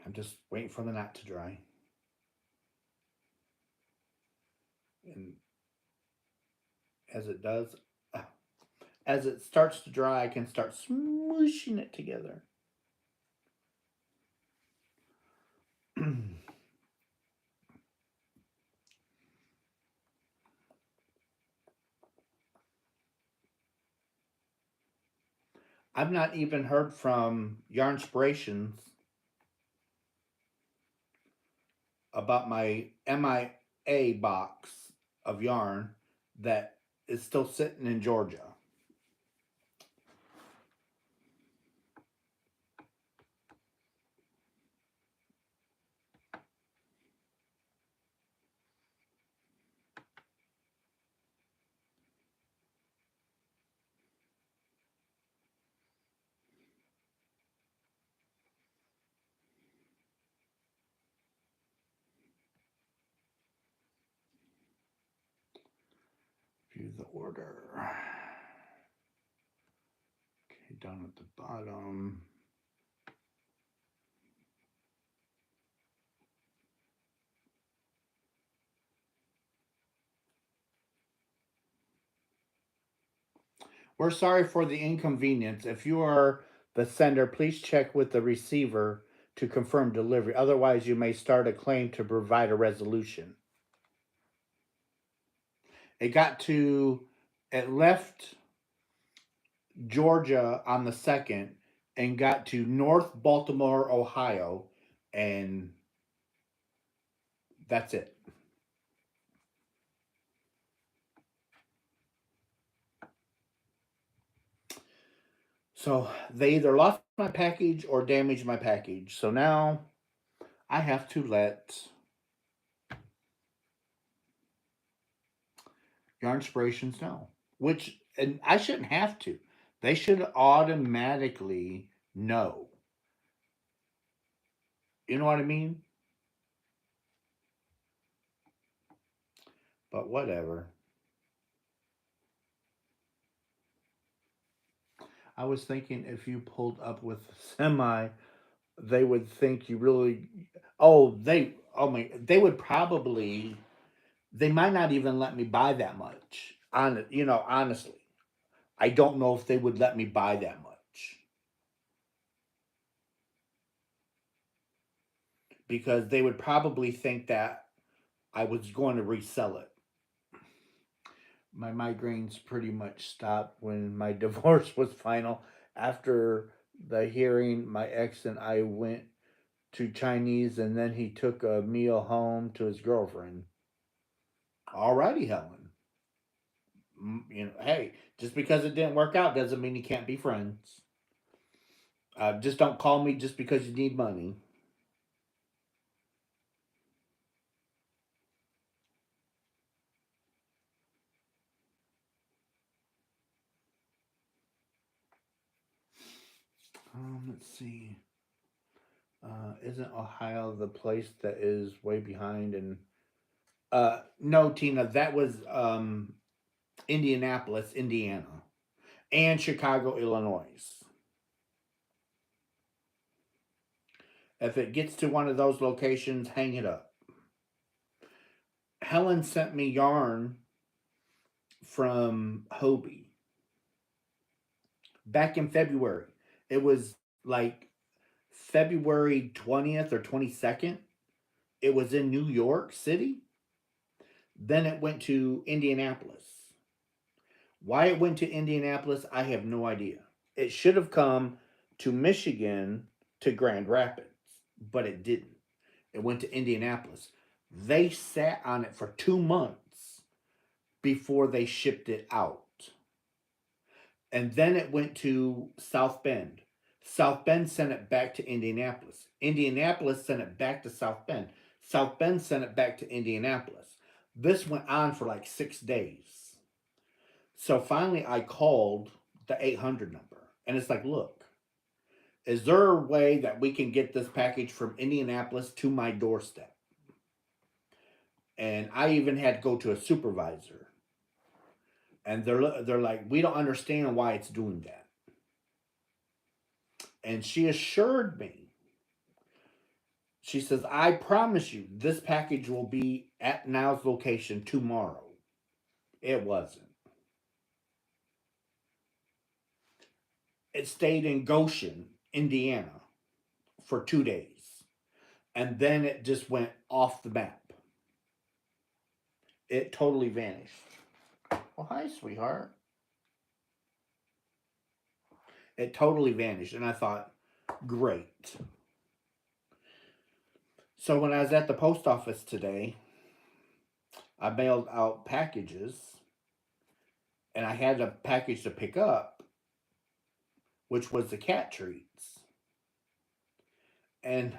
Speaker 1: I'm just waiting for the knot to dry. And as it does, as it starts to dry, I can start smooshing it together. I've not even heard from Yarnspirations about my MIA box of yarn that is still sitting in Georgia. View the order. Okay, down at the bottom. We're sorry for the inconvenience. If you are the sender, please check with the receiver to confirm delivery. Otherwise, you may start a claim to provide a resolution. It left Georgia on the 2nd and got to North Baltimore, Ohio, and that's it. So they either lost my package or damaged my package. So now I have to let Yarnspirations know. Which, and I shouldn't have to. They should automatically know. You know what I mean? But whatever. I was thinking if you pulled up with a semi, they would think you really. They would probably. They might not even let me buy that much. Honestly, I don't know if they would let me buy that much because they would probably think that I was going to resell it. My migraines pretty much stopped when my divorce was final. After the hearing, my ex and I went to Chinese, and then he took a meal home to his girlfriend. Alrighty, Helen. Hey, just because it didn't work out doesn't mean you can't be friends. Just don't call me just because you need money. Let's see. Isn't Ohio the place that is way behind? And no, Tina, that was Indianapolis, Indiana, and Chicago, Illinois. If it gets to one of those locations, hang it up. Helen sent me yarn from Hobie back in February. It was like February 20th or 22nd. It was in New York City. Then it went to Indianapolis. Why it went to Indianapolis, I have no idea. It should have come to Michigan to Grand Rapids, but it didn't. It went to Indianapolis. They sat on it for 2 months before they shipped it out. And then it went to South Bend. South Bend sent it back to Indianapolis. Indianapolis sent it back to South Bend. South Bend sent it back to Indianapolis. This went on for like 6 days. So finally, I called the 800 number. And it's like, look, is there a way that we can get this package from Indianapolis to my doorstep? And I even had to go to a supervisor. And they're like, we don't understand why it's doing that. And she assured me She says, I promise you, this package will be at Niles' location tomorrow. It wasn't. It stayed in Goshen, Indiana for 2 days. And then it just went off the map. It totally vanished. Well, hi, sweetheart. It totally vanished. And I thought, great. So when I was at the post office today, I mailed out packages and I had a package to pick up, which was the cat treats. And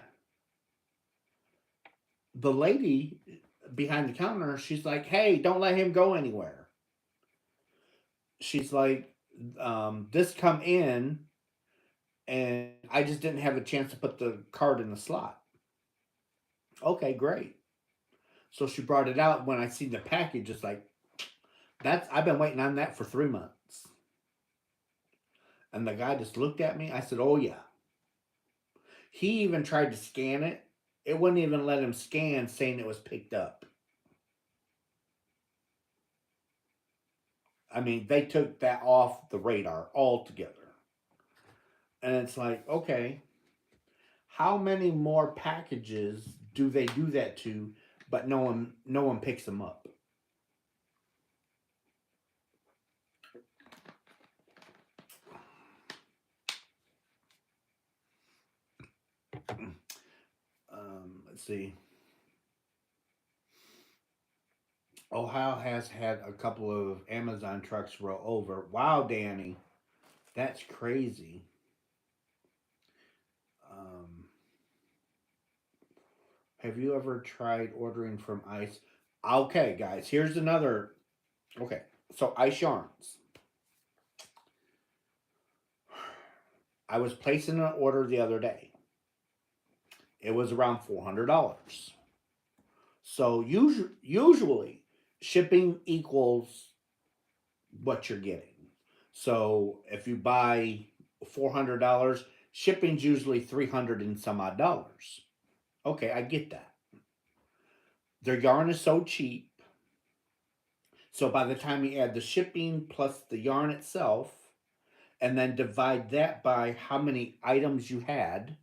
Speaker 1: the lady behind the counter, she's like, hey, don't let him go anywhere. She's like, this come in and I just didn't have a chance to put the card in the slot. Okay, great. So she brought it out. When I seen the package, it's like, I've been waiting on that for 3 months. And the guy just looked at me. I said, oh yeah. He even tried to scan it. It wouldn't even let him scan, saying it was picked up. I mean, they took that off the radar altogether. And it's like, okay, how many more packages do they do that to, but no one picks them up? Let's see. Ohio has had a couple of Amazon trucks roll over. Wow, Danny, that's crazy. Um, have you ever tried ordering from Ice? Okay, guys, here's another. Okay, so Ice Yarns. I was placing an order the other day. It was around $400. So usually shipping equals what you're getting. So if you buy $400, shipping's usually 300 and some odd dollars. Okay, I get that. Their yarn is so cheap. So by the time you add the shipping plus the yarn itself, and then divide that by how many items you had,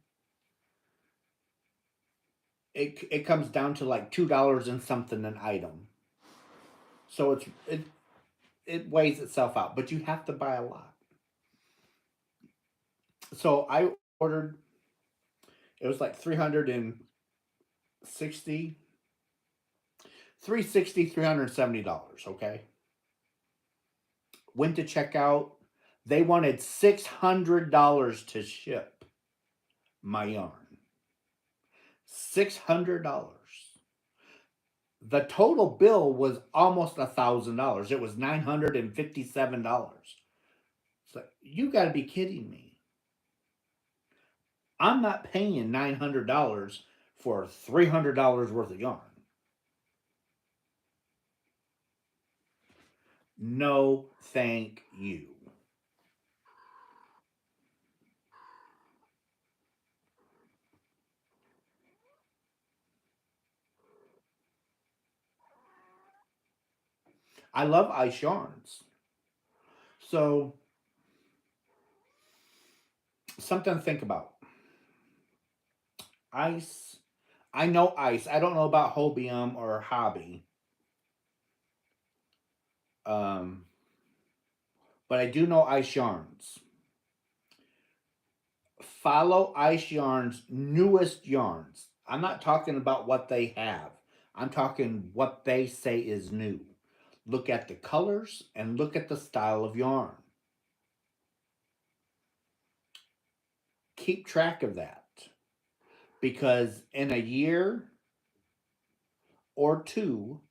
Speaker 1: it comes down to like $2 and something an item. So it weighs itself out, but you have to buy a lot. So I ordered, it was like 360 $370, okay? Went to checkout. They wanted $600 to ship my yarn. $600. The total bill was almost $1,000. It was $957. It's like, you got to be kidding me. I'm not paying $900 for $300 worth of yarn. No, thank you. I love Ice Yarns. So, something to think about. Ice. I know Ice. I don't know about Hobium or Hobby. Um, but I do know Ice Yarns. Follow Ice Yarn's newest yarns. I'm not talking about what they have. I'm talking what they say is new. Look at the colors and look at the style of yarn. Keep track of that because in a year or two,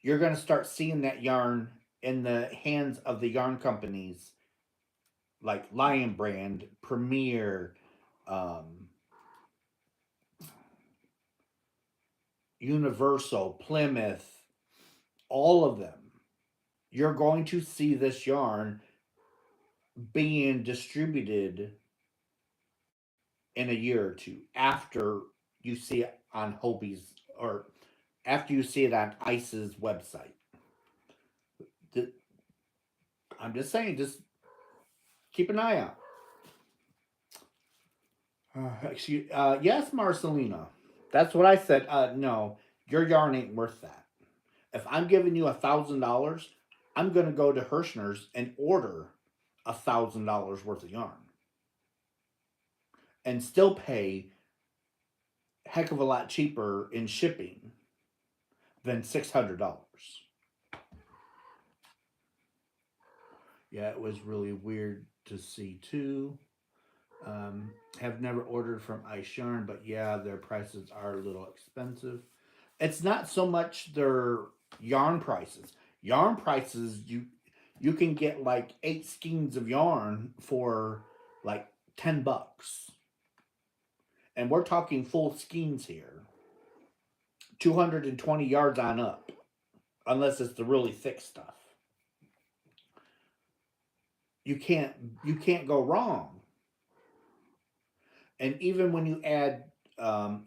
Speaker 1: you're going to start seeing that yarn in the hands of the yarn companies like Lion Brand, Premier, um, Universal, Plymouth, all of them. You're going to see this yarn being distributed in a year or two after you see it on Hobie's, or after you see it on ICE's website. The- I'm just saying, just keep an eye out. Yes, Marcelina. That's what I said. No, your yarn ain't worth that. If I'm giving you $1,000, I'm gonna go to Herrschners and order $1,000 worth of yarn and still pay heck of a lot cheaper in shipping than $600. Yeah, it was really weird to see too. Have never ordered from Ice Yarn, but yeah, their prices are a little expensive. It's not so much their yarn prices. Yarn prices, you can get like 8 skeins of yarn for like $10, and we're talking full skeins here, 220 yards on up, unless it's the really thick stuff. You can't you can't go wrong. And even when you add,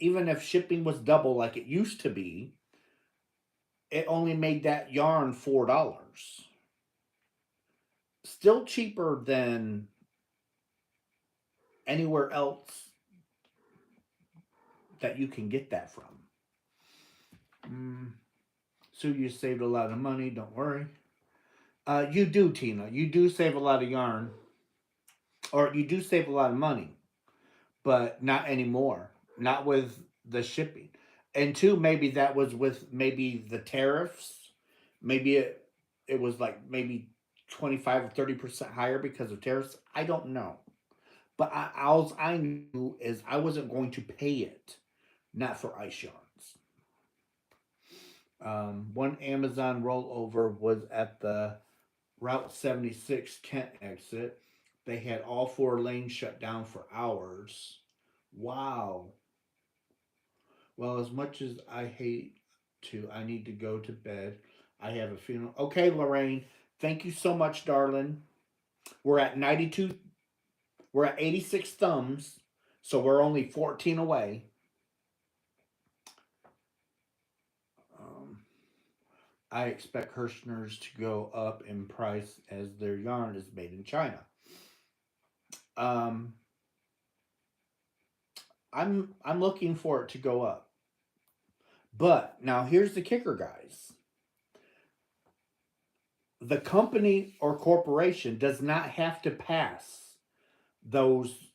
Speaker 1: even if shipping was double like it used to be, it only made that yarn $4. Still cheaper than anywhere else that you can get that from. So you saved a lot of money. Don't worry. You do, Tina. You do save a lot of yarn, or you do save a lot of money, but not anymore. Not with the shipping. And two, maybe that was with maybe the tariffs. Maybe it was like maybe 25 or 30% higher because of tariffs. I don't know. But all I knew is I wasn't going to pay it, not for ice yarns. One Amazon rollover was at the Route 76 Kent exit. They had all 4 lanes shut down for hours. Wow. Well, as much as I hate to, I need to go to bed. I have a funeral. Okay, Lorraine. Thank you so much, darling. We're at 92. We're at 86 thumbs, so we're only 14 away. Um, I expect Herrschners to go up in price as their yarn is made in China. Um, I'm looking for it to go up. But now here's the kicker, guys. The company or corporation does not have to pass those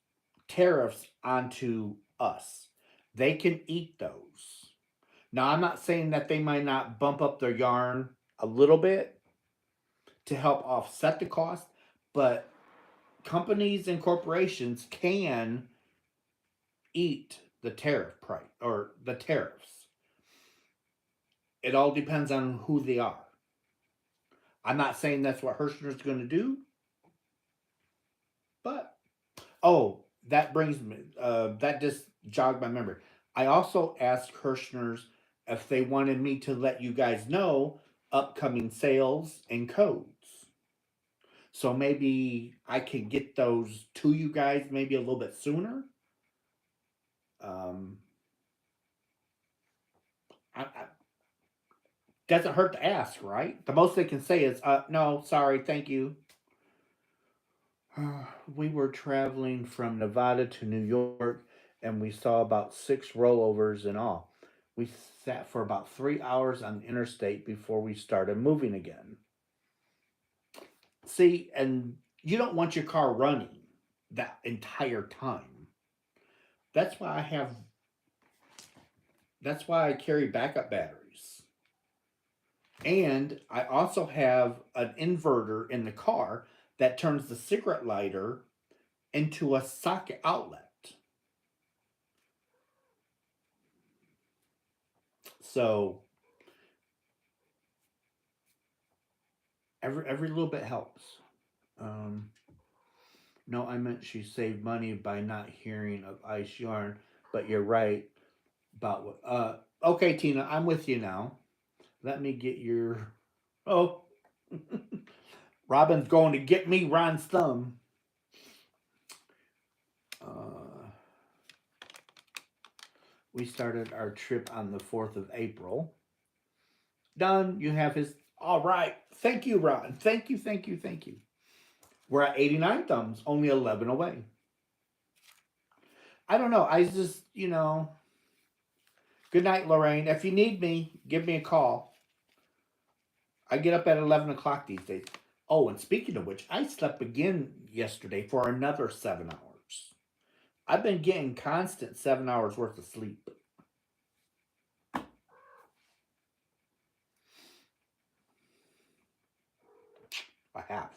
Speaker 1: tariffs onto us. They can eat those. Now, I'm not saying that they might not bump up their yarn a little bit to help offset the cost, but companies and corporations can eat the tariff price or the tariffs. It all depends on who they are. I'm not saying that's what Herrschner is going to do, but oh, that brings me. That just jogged my memory. I also asked Herrschners if they wanted me to let you guys know upcoming sales and codes. So maybe I can get those to you guys maybe a little bit sooner. Um, doesn't hurt to ask, right? The most they can say is, no, sorry, thank you. We were traveling from Nevada to New York and we saw about 6 rollovers in all. We sat for about 3 hours on the interstate before we started moving again. See, and you don't want your car running that entire time. That's why I have that's why I carry backup batteries. And I also have an inverter in the car that turns the cigarette lighter into a socket outlet. So every little bit helps. Um, no, I meant she saved money by not hearing of ice yarn, but you're right about what. Okay, Tina, I'm with you now. Let me get your. Oh, Robin's going to get me Ron's thumb. Uh, We started our trip on the 4th of April. Done. You have his. All right. Thank you, Ron. Thank you, thank you, thank you. We're at 89 thumbs, only 11 away. I don't know. I just, good night, Lorraine. If you need me, give me a call. I get up at 11 o'clock these days. Oh, and speaking of which, I slept again yesterday for another 7 hours. I've been getting constant 7 hours worth of sleep. I have.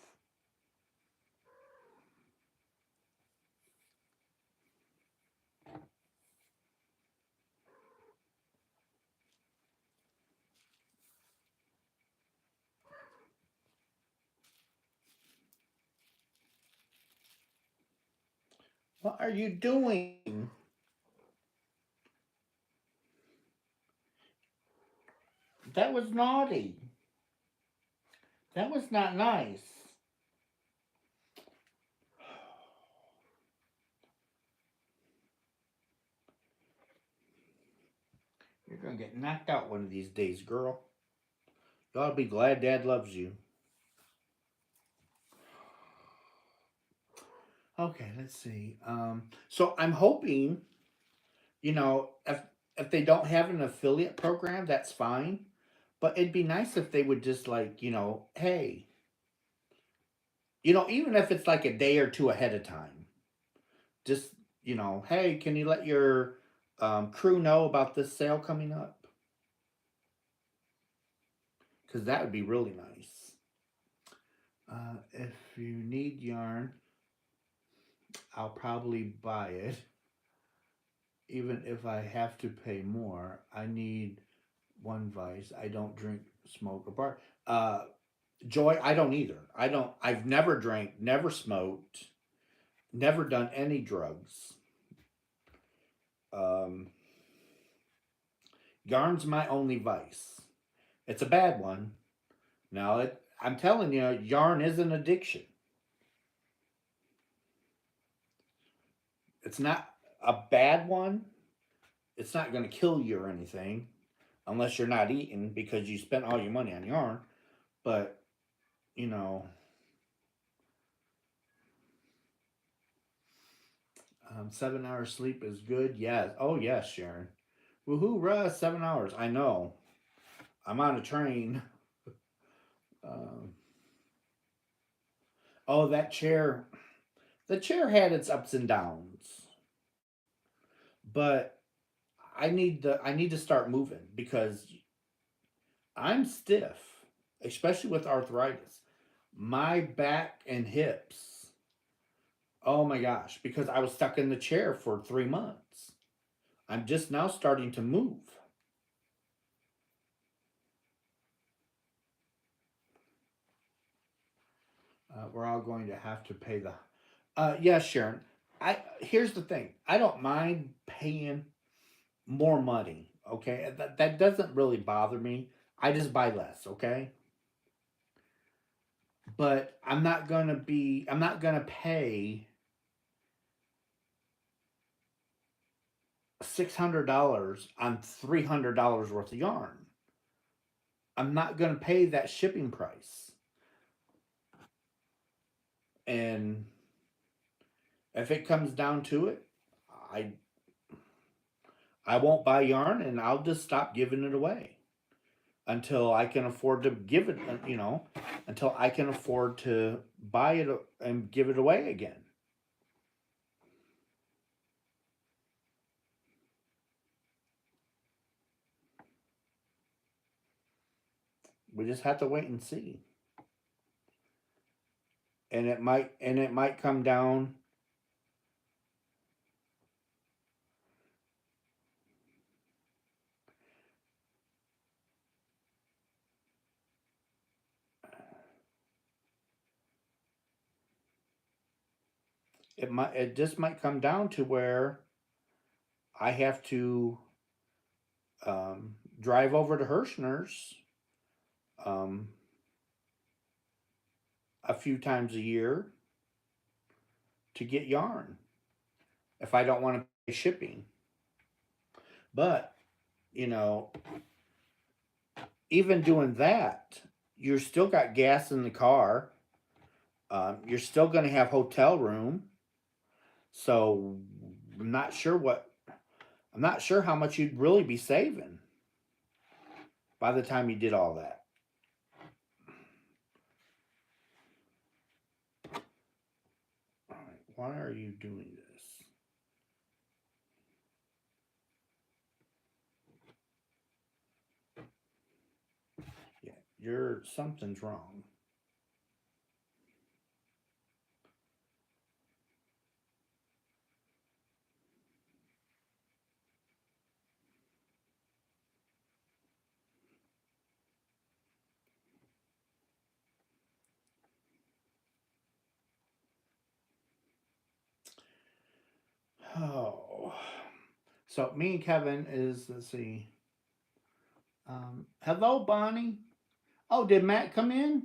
Speaker 1: What are you doing? That was naughty. That was not nice. You're going to get knocked out one of these days, girl. You ought to be glad Dad loves you. Okay, let's see. So I'm hoping, if they don't have an affiliate program, that's fine. But it'd be nice if they would just like, hey, even if it's like a day or two ahead of time, just, hey, can you let your crew know about this sale coming up? Because that would be really nice. If you need yarn, I'll probably buy it, even if I have to pay more. I need one vice. I don't drink, smoke, or bar. Joy, I don't either. I've never drank, never smoked, never done any drugs. Um, Yarn's my only vice. It's a bad one. Now, I'm telling you, yarn is an addiction. It's not a bad one. It's not going to kill you or anything, unless you're not eating because you spent all your money on yarn. But, you know, 7 hours sleep is good. Yes. Oh, yes, Sharon. Woohoo, Russ, 7 hours. I know. I'm on a train. Um, oh, that chair. The chair had its ups and downs, but I need to start moving because I'm stiff, especially with arthritis. My back and hips. Oh my gosh, because I was stuck in the chair for 3 months. I'm just now starting to move. We're all going to have to pay the. Yes, Sharon. Here's the thing. I don't mind paying more money. Okay, that doesn't really bother me. I just buy less. Okay, but I'm not gonna be. I'm not gonna pay $600 on $300 worth of yarn. I'm not gonna pay that shipping price. And if it comes down to it, I I won't buy yarn and I'll just stop giving it away until I can afford to give it, until I can afford to buy it and give it away again. We just have to wait and see. And it might come down. It just might come down to where I have to drive over to Herrschners um, a few times a year to get yarn if I don't want to pay shipping. But, you know, even doing that, you're still got gas in the car. You're still going to have hotel room. So I'm not sure what I'm not sure how much you'd really be saving by the time you did all that. All right, why are you doing this? Yeah, something's wrong. Oh, so me and Kevin is let's see. Hello, Bonnie. Oh, did Matt come in?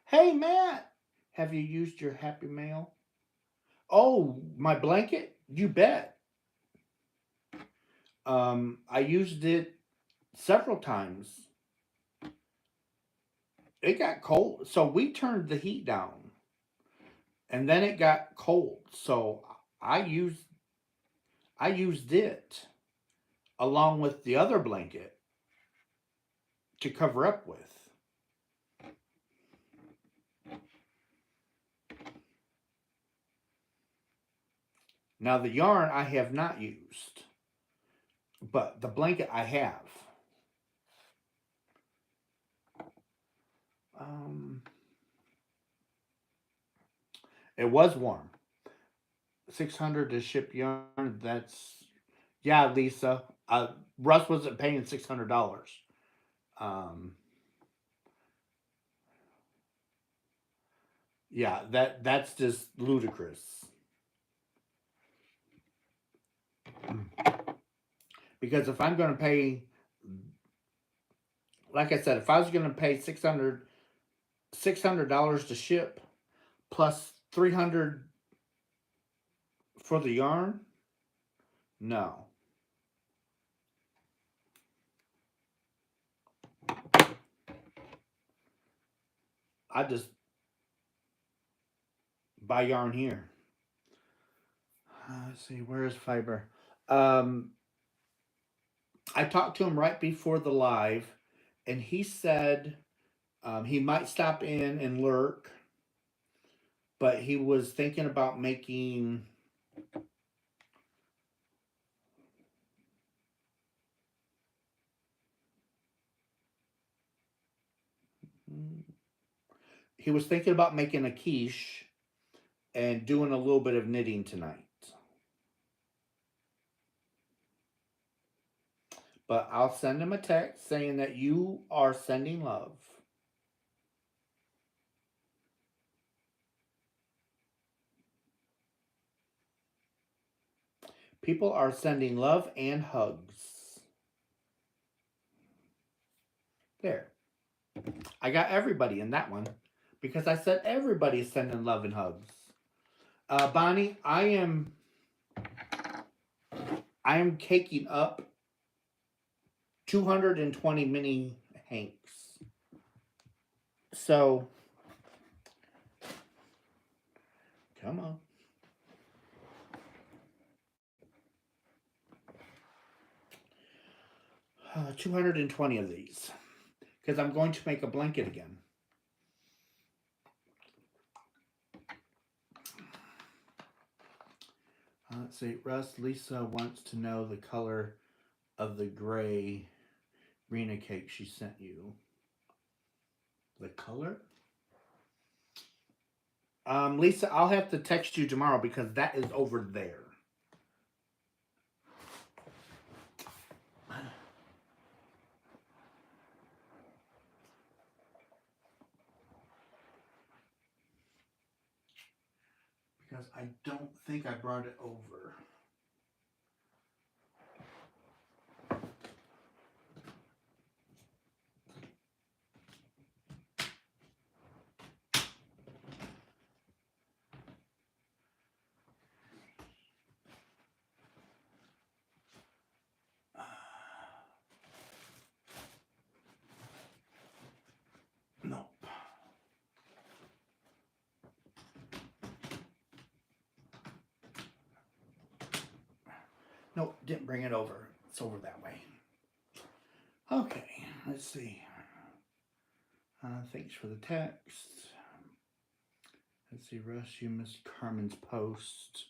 Speaker 1: Hey, Matt. Have you used your Happy Mail? Oh, my blanket? You bet. I used it several times. It got cold, so we turned the heat down, and then it got cold. So I used I used it along with the other blanket to cover up with. Now the yarn I have not used, but the blanket I have. Um, it was warm. 600 to ship yarn. That's yeah, Lisa. Russ wasn't paying $600. Um, yeah, that's just ludicrous. Because if I'm going to pay, like I said, if I was going to pay $600 to ship plus 300 for the yarn, no. I just buy yarn here. Let's see, where is fiber? Um, I talked to him right before the live, and he said he might stop in and lurk, but he was thinking about making. He was thinking about making a quiche and doing a little bit of knitting tonight. But I'll send him a text saying that you are sending love. People are sending love and hugs. There. I got everybody in that one because I said everybody is sending love and hugs. Bonnie, I am caking up 220 mini hanks. So come on. 220 of these because I'm going to make a blanket again. Let's see. Russ, Lisa wants to know the color of the gray Rena cake she sent you. The color? Lisa, I'll have to text you tomorrow because that is over there. Because I don't think I brought it over. Nope, didn't bring it over. It's over that way. Okay, let's see. Thanks for the text. Let's see, Russ, you missed Carmen's post.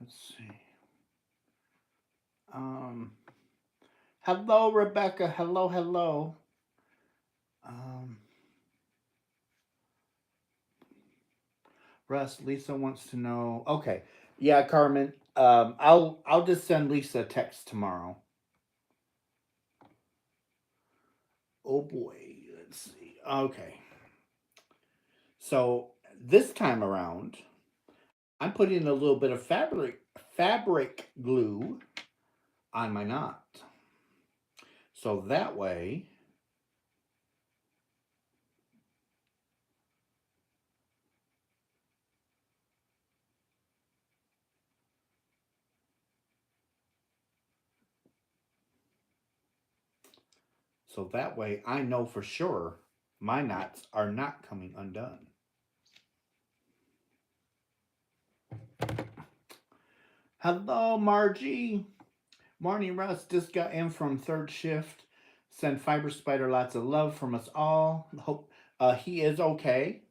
Speaker 1: Let's see. Hello, Rebecca. Hello, hello. Russ, Lisa wants to know. Okay, yeah, Carmen. I'll just send Lisa a text tomorrow. Oh boy, let's see. Okay, so this time around, I'm putting a little bit of fabric glue on my knot, so that way. So that way I know for sure my knots are not coming undone. Hello, Margie. Morning, Russ. Just got in from third shift. Send Fiber Spider lots of love from us all. Hope he is okay.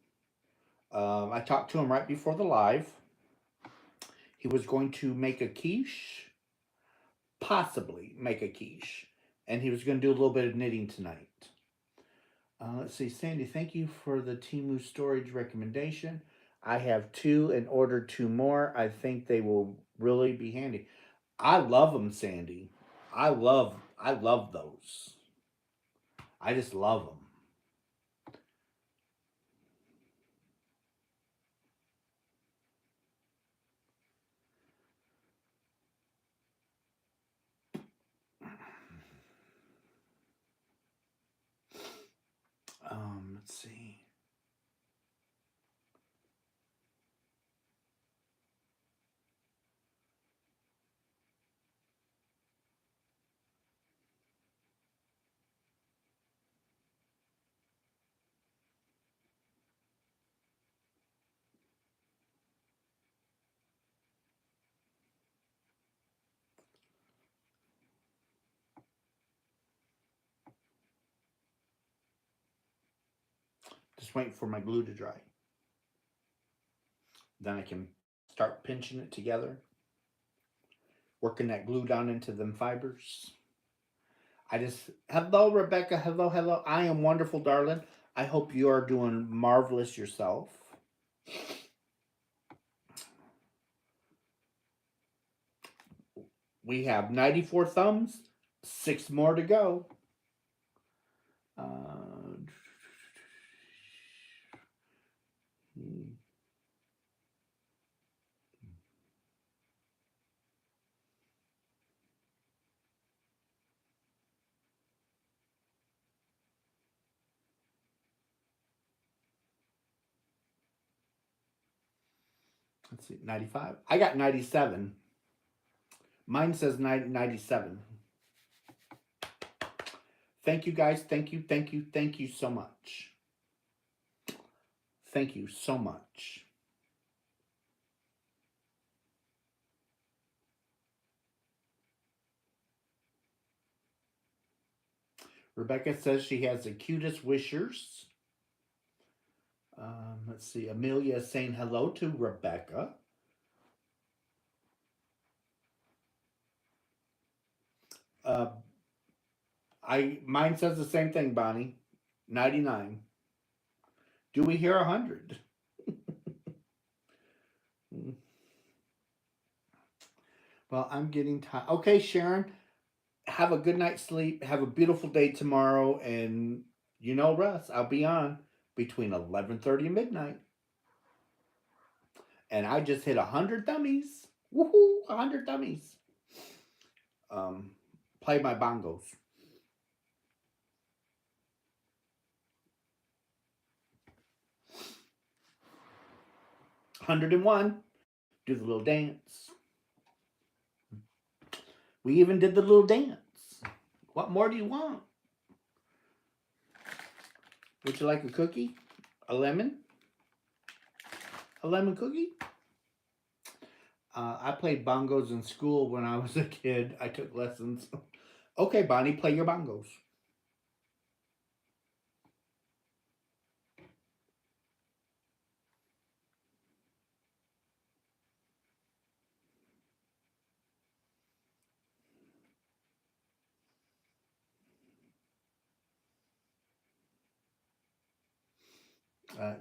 Speaker 1: I talked to him right before the live. He was going to make a quiche, possibly make a quiche, and he was going to do a little bit of knitting tonight. Let's see, Sandy, thank you for the Temu storage recommendation. I have 2 and ordered 2 more. I think they will really be handy. I love them, Sandy. I love those. I just love them. Let's see. Just waiting for my glue to dry. Then I can start pinching it together, working that glue down into them fibers. Hello, Rebecca. Hello, hello. I am wonderful, darling. I hope you are doing marvelous yourself. We have 94 thumbs, 6 more to go. Let's see, 95. I got 97. Mine says 97. Thank you, guys. Thank you, thank you, thank you so much. Thank you so much. Rebecca says she has the cutest wishers. Let's see. Amelia is saying hello to Rebecca. Mine says the same thing, Bonnie. 99. Do we hear 100? Well, I'm getting tired. Okay, Sharon. Have a good night's sleep. Have a beautiful day tomorrow. And you know, Russ, I'll be on between 11:30 and midnight. And I just hit 100 dummies. Woohoo! 100 dummies. Play my bongos. 101. Do the little dance. We even did the little dance. What more do you want? Would you like a cookie? A lemon? A lemon cookie? I played bongos in school when I was a kid. I took lessons. Okay, Bonnie, play your bongos.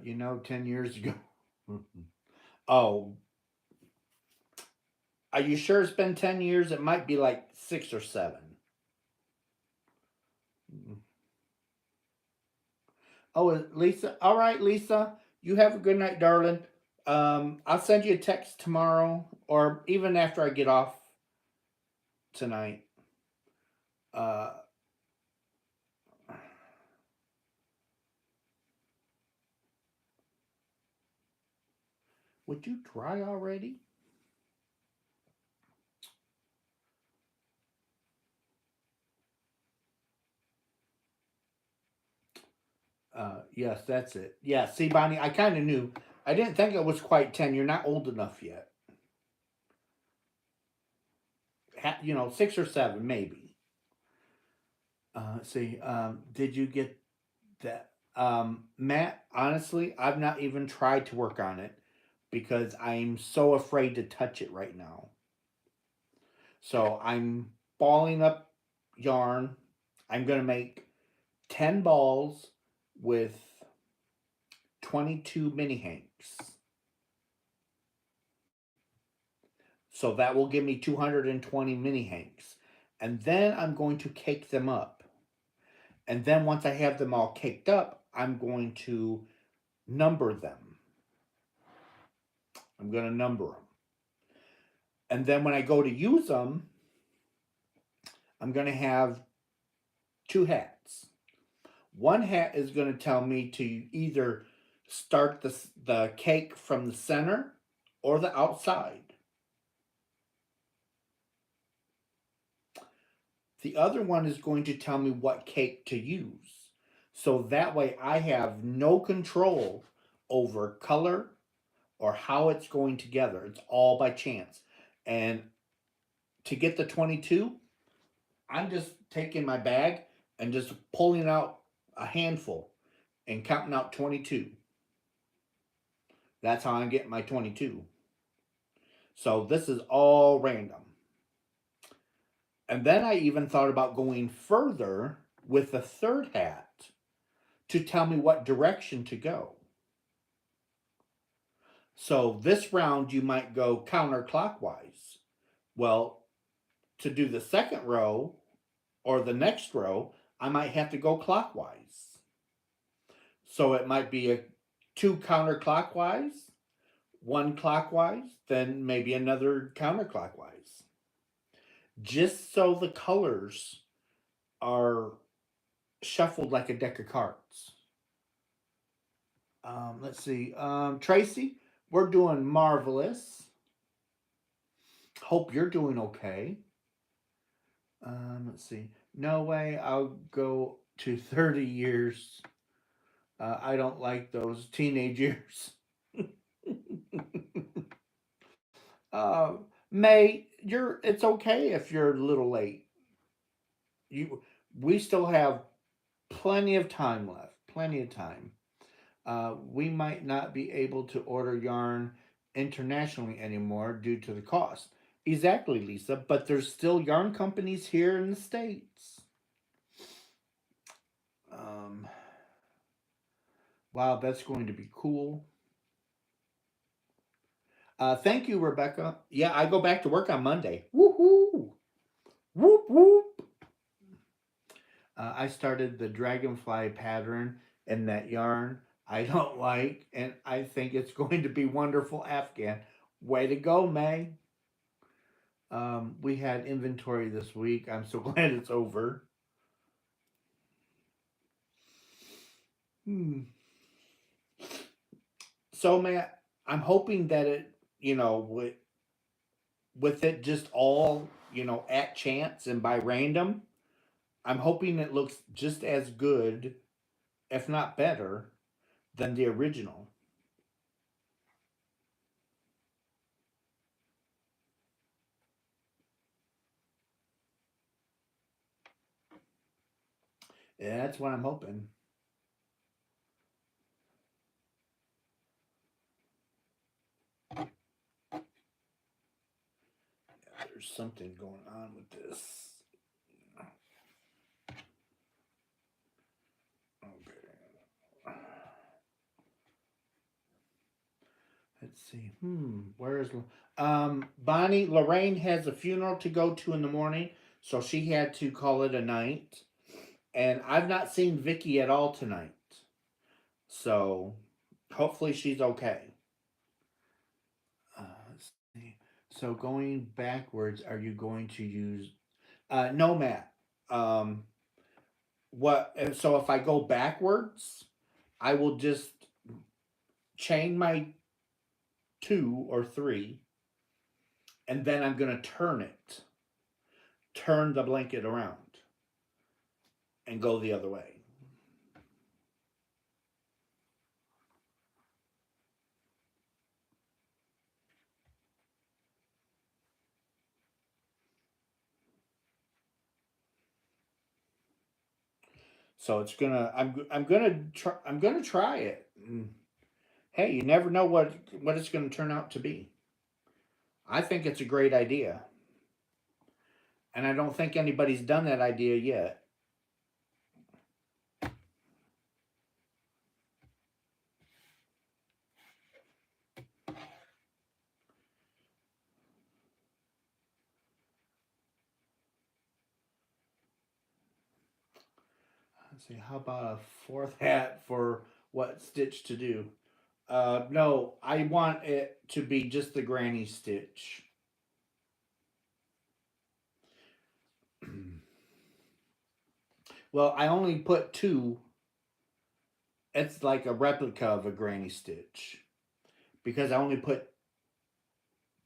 Speaker 1: You know, 10 years ago. Oh, are you sure it's been 10 years? It might be like 6 or 7. Oh, Lisa. All right, Lisa. You have a good night, darling. I'll send you a text tomorrow or even after I get off tonight. Uh, would you try already? Yes, that's it. Yeah, see, Bonnie, I kind of knew. I didn't think it was quite 10. You're not old enough yet. 6 or 7, maybe. Let's see. Did you get that? Matt, honestly, I've not even tried to work on it because I'm so afraid to touch it right now. So I'm balling up yarn. I'm going to make 10 balls with 22 mini hanks. So that will give me 220 mini hanks. And then I'm going to cake them up. And then once I have them all caked up, I'm going to number them. I'm going to number them. And then when I go to use them, I'm going to have two hats. One hat is going to tell me to either start the cake from the center or the outside. The other one is going to tell me what cake to use. So that way I have no control over color or how it's going together. It's all by chance. And to get the 22, I'm just taking my bag and just pulling out a handful and counting out 22. That's how I'm getting my 22. So this is all random. And then I even thought about going further with the third hat to tell me what direction to go. So this round you might go counterclockwise. Well, to do the second row or the next row, I might have to go clockwise. So it might be a two counterclockwise, one clockwise, then maybe another counterclockwise. Just so the colors are shuffled like a deck of cards. Let's see. Tracy, we're doing marvelous. Hope you're doing okay. Let's see. No way I'll go to 30 years. I don't like those teenage years. uh, May, it's okay if you're a little late. We still have plenty of time left. Plenty of time. We might not be able to order yarn internationally anymore due to the cost. Exactly, Lisa. But there's still yarn companies here in the States. Um, wow, that's going to be cool. Thank you, Rebecca. Yeah, I go back to work on Monday. Woohoo! Whoop whoop. I started the dragonfly pattern in that yarn I don't like, and I think it's going to be wonderful Afghan. Way to go, May. We had inventory this week. I'm so glad it's over. Hmm. So, Matt, I'm hoping that with it just all at chance and by random, I'm hoping it looks just as good, if not better, than the original. Yeah, that's what I'm hoping. There's something going on with this. Okay. Let's see. Where is Bonnie? Lorraine has a funeral to go to in the morning, so she had to call it a night. And I've not seen Vicky at all tonight, so hopefully she's okay. Let's see. So going backwards, are you going to use? No, Matt. Um, what? So if I go backwards, I will just chain my two or three, and then I'm gonna turn the blanket around, and go the other way. So it's gonna. I'm gonna try it. Hey, you never know what it's gonna turn out to be. I think it's a great idea, and I don't think anybody's done that idea yet. Let's see. How about a fourth hat for what stitch to do? No, I want it to be just the granny stitch. Well, I only put two. It's like a replica of a granny stitch because I only put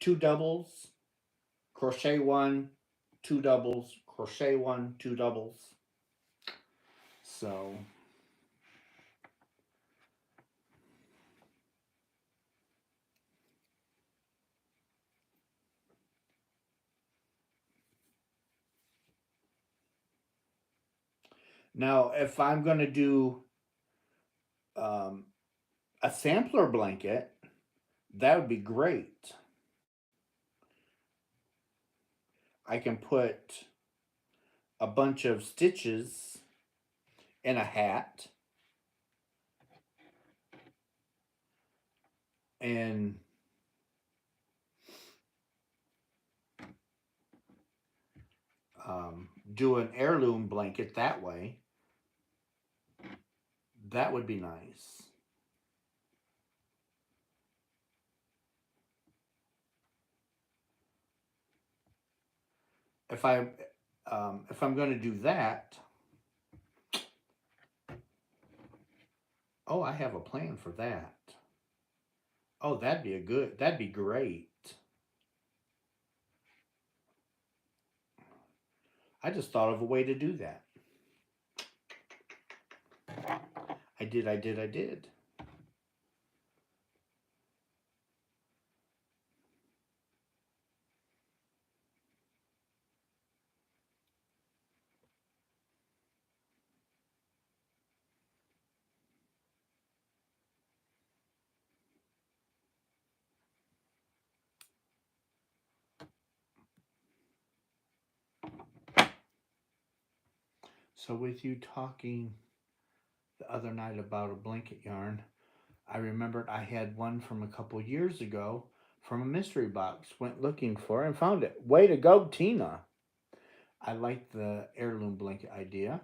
Speaker 1: two doubles, crochet one, two doubles, crochet one, two doubles. So now, if I'm going to do um, a sampler blanket, that would be great. I can put a bunch of stitches in a hat and do an heirloom blanket that way. That would be nice. If I if I'm going to do that, oh, I have a plan for that. Oh, that'd be great. I just thought of a way to do that. I did. So with you talking the other night about a blanket yarn, I remembered I had one from a couple years ago from a mystery box. Went looking for it and found it. Way to go, Tina. I like the heirloom blanket idea.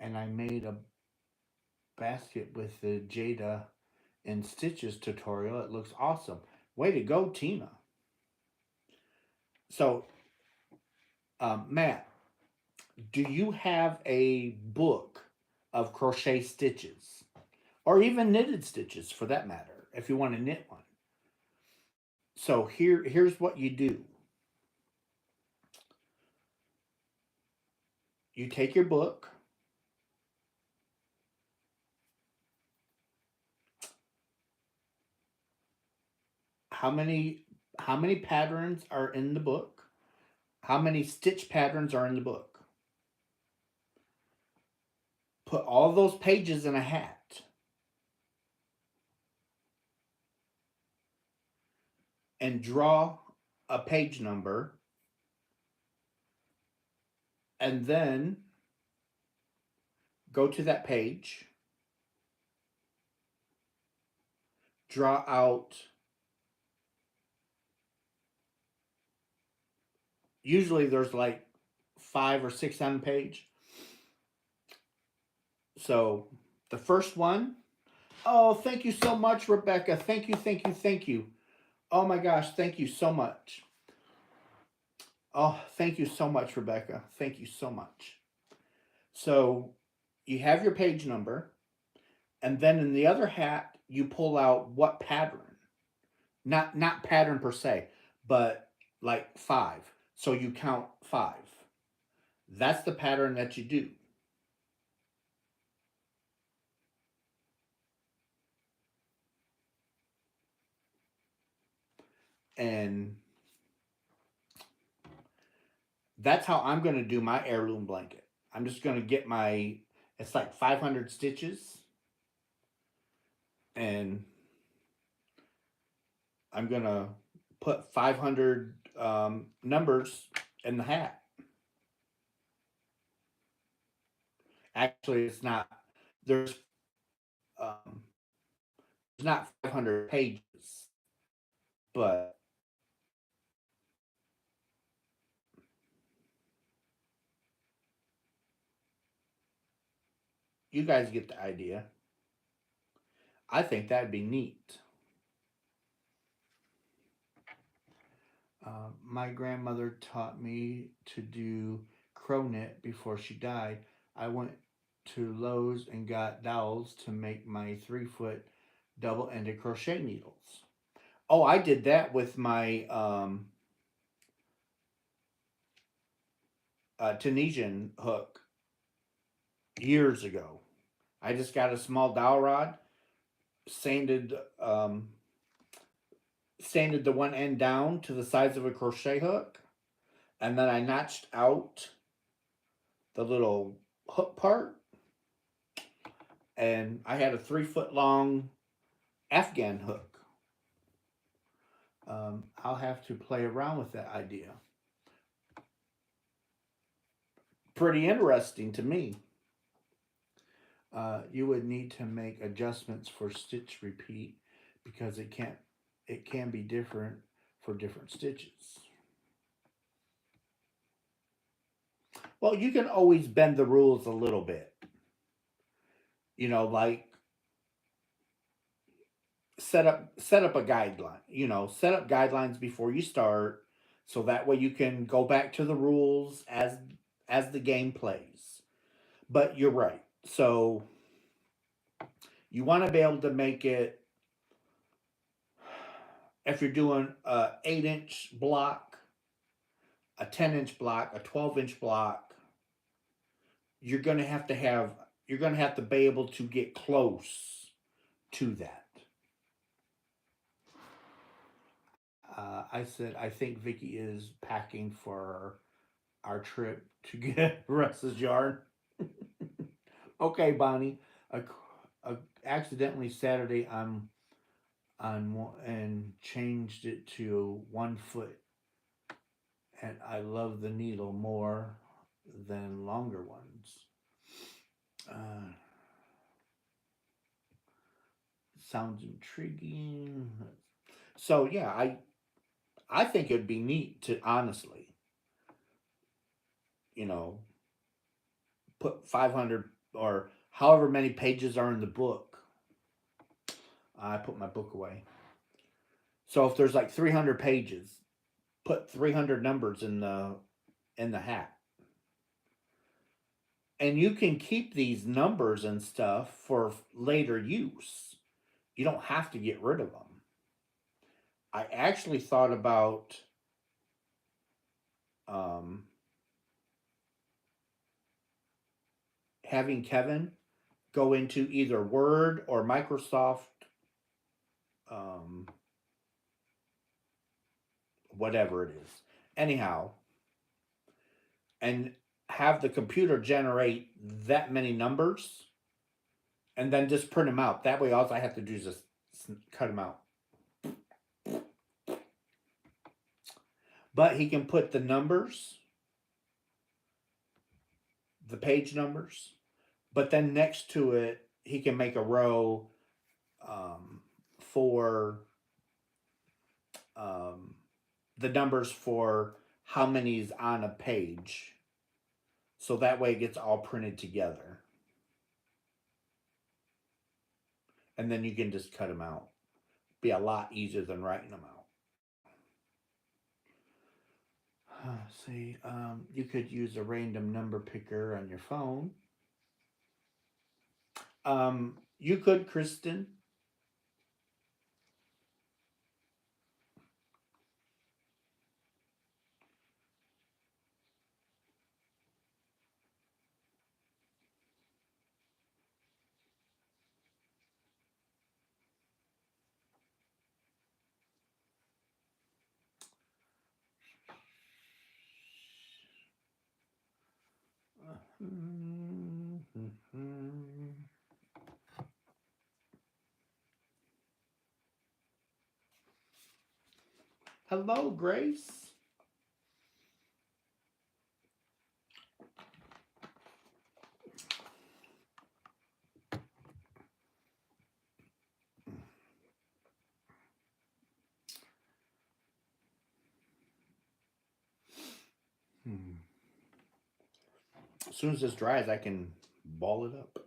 Speaker 1: And I made a basket with the Jada and Stitches tutorial. It looks awesome. Way to go, Tina. So, Matt, do you have a book of crochet stitches? Or even knitted stitches for that matter, if you want to knit one. So here's what you do. You take your book, how many patterns are in the book? How many stitch patterns are in the book? put all those pages in a hat, and draw a page number, and then go to that page, draw out, usually there's like 5 or 6 on the page. So the first one, oh, thank you so much, Rebecca. Thank you, thank you, thank you. Oh my gosh, thank you so much. Oh, thank you so much, Rebecca. Thank you so much. So you have your page number, and then in the other hat, you pull out what pattern. Not pattern per se, but like 5. So you count 5. That's the pattern that you do. And that's how I'm going to do my heirloom blanket. I'm just going to get my, it's like 500 stitches, and I'm going to put 500 numbers in the hat. Actually, it's not, there's, um, there's not 500 pages, but you guys get the idea. I think that'd be neat. My grandmother taught me to do crow knit before she died. I went to Lowe's and got dowels to make my 3-foot double-ended crochet needles. Oh, I did that with my Tunisian hook years ago. I just got a small dowel rod, sanded sanded the one end down to the size of a crochet hook, and then I notched out the little hook part, and I had a 3-foot long Afghan hook. I'll have to play around with that idea. Pretty interesting to me. You would need to make adjustments for stitch repeat because it can be different for different stitches. Well, you can always bend the rules a little bit. Like set up a guideline. Set up guidelines before you start, so that way you can go back to the rules as the game plays. But you're right. So you want to be able to make it, if you're doing a 8-inch block, a 10-inch block, a 12-inch block, you're going to have to have you're going to have to be able to get close to that. I said I think Vicky is packing for our trip to get Russ's yarn. Okay, Bonnie. Uh, Accidentally Saturday I'm on and changed it to 1 foot, and I love the needle more than longer ones. Uh, Sounds intriguing. So yeah, I think it'd be neat to honestly, you know, put 500 or however many pages are in the book. I put my book away. So if there's like 300 pages, put 300 numbers in the hat. And you can keep these numbers and stuff for later use. You don't have to get rid of them. I actually thought about um, having Kevin go into either Word or Microsoft, um, whatever it is. Anyhow, and have the computer generate that many numbers and then just print them out. That way, all I have to do is just cut them out. But he can put the numbers, the page numbers, but then next to it, he can make a row for um, the numbers for how many is on a page. So that way it gets all printed together. And then you can just cut them out. Be a lot easier than writing them out. See, you could use a random number picker on your phone. You could, Kristen. Hello, Grace. As soon as this dries, I can ball it up.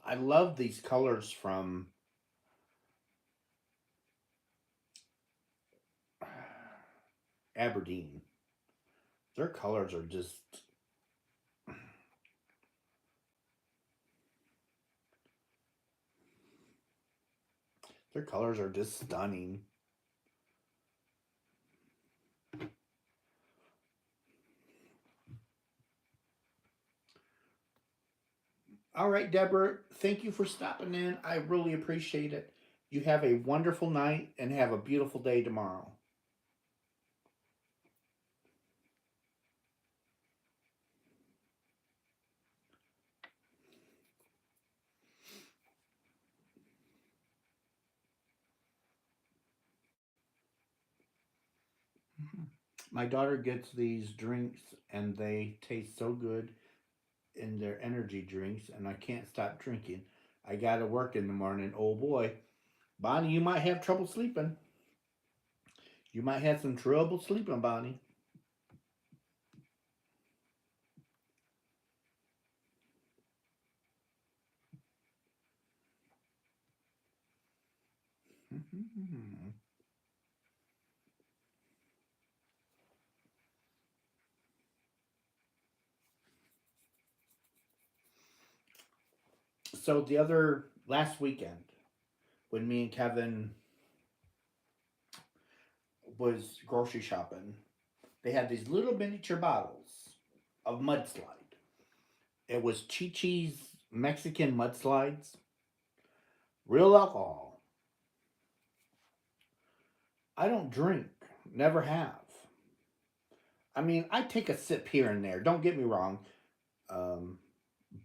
Speaker 1: I love these colors from Aberdeen. Their colors are just stunning. All right, Deborah, thank you for stopping in. I really appreciate it. You have a wonderful night and have a beautiful day tomorrow. My daughter gets these drinks and they taste so good in their energy drinks, and I can't stop drinking. I got to work in the morning. Oh boy, Bonnie, you might have trouble sleeping. You might have some trouble sleeping, Bonnie. So the other last weekend, when me and Kevin was grocery shopping, they had these little miniature bottles of mudslide. It was Chi Chi's Mexican mudslides, real alcohol. I don't drink, never have. I mean, I take a sip here and there. Don't get me wrong, um,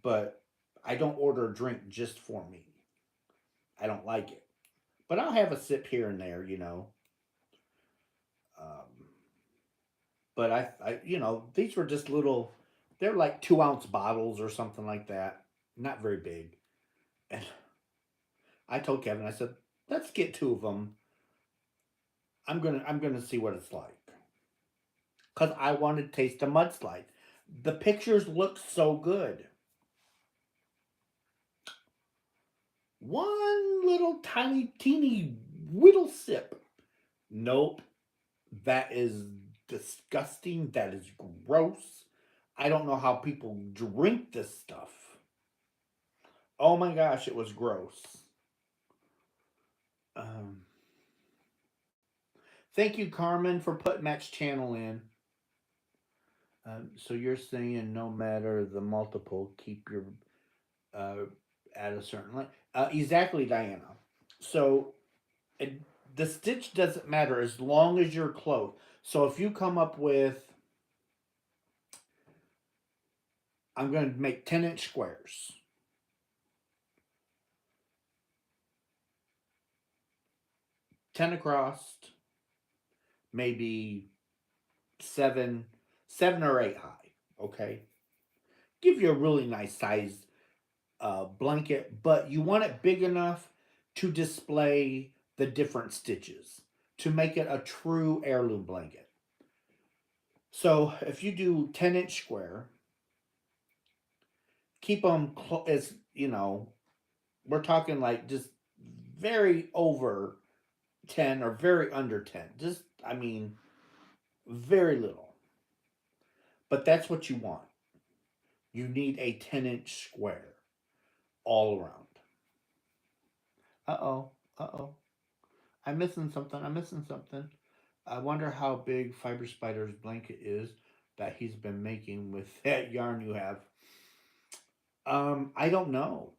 Speaker 1: but I don't order a drink just for me. I don't like it, but I'll have a sip here and there, you know. Um, but these were just little. They're like 2 ounce bottles or something like that. Not very big. And I told Kevin, I said, let's get two of them. I'm gonna see what it's like because I want to taste the mudslide. The pictures look so good. One little tiny teeny whittle sip. Nope, that is disgusting. That is gross. I don't know how people drink this stuff. Oh my gosh, it was gross. Um, Thank you, Carmen, for putting Matt's channel in. So you're saying no matter the multiple, keep your uh, at a certain length. Exactly, Diana. So it, the stitch doesn't matter as long as you're close. So if you come up with I'm going to make 10-inch squares. 10 across, maybe seven, 7 or 8 high. Okay, give you a really nice size blanket, but you want it big enough to display the different stitches to make it a true heirloom blanket. So if you do 10-inch square, keep them as we're talking like just very over 10 or very under 10. Just, I mean, very little. But that's what you want. You need a 10-inch square all around. Uh oh. Uh oh. I'm missing something. I'm missing something. I wonder how big Fiber Spider's blanket is that he's been making with that yarn you have. I don't know.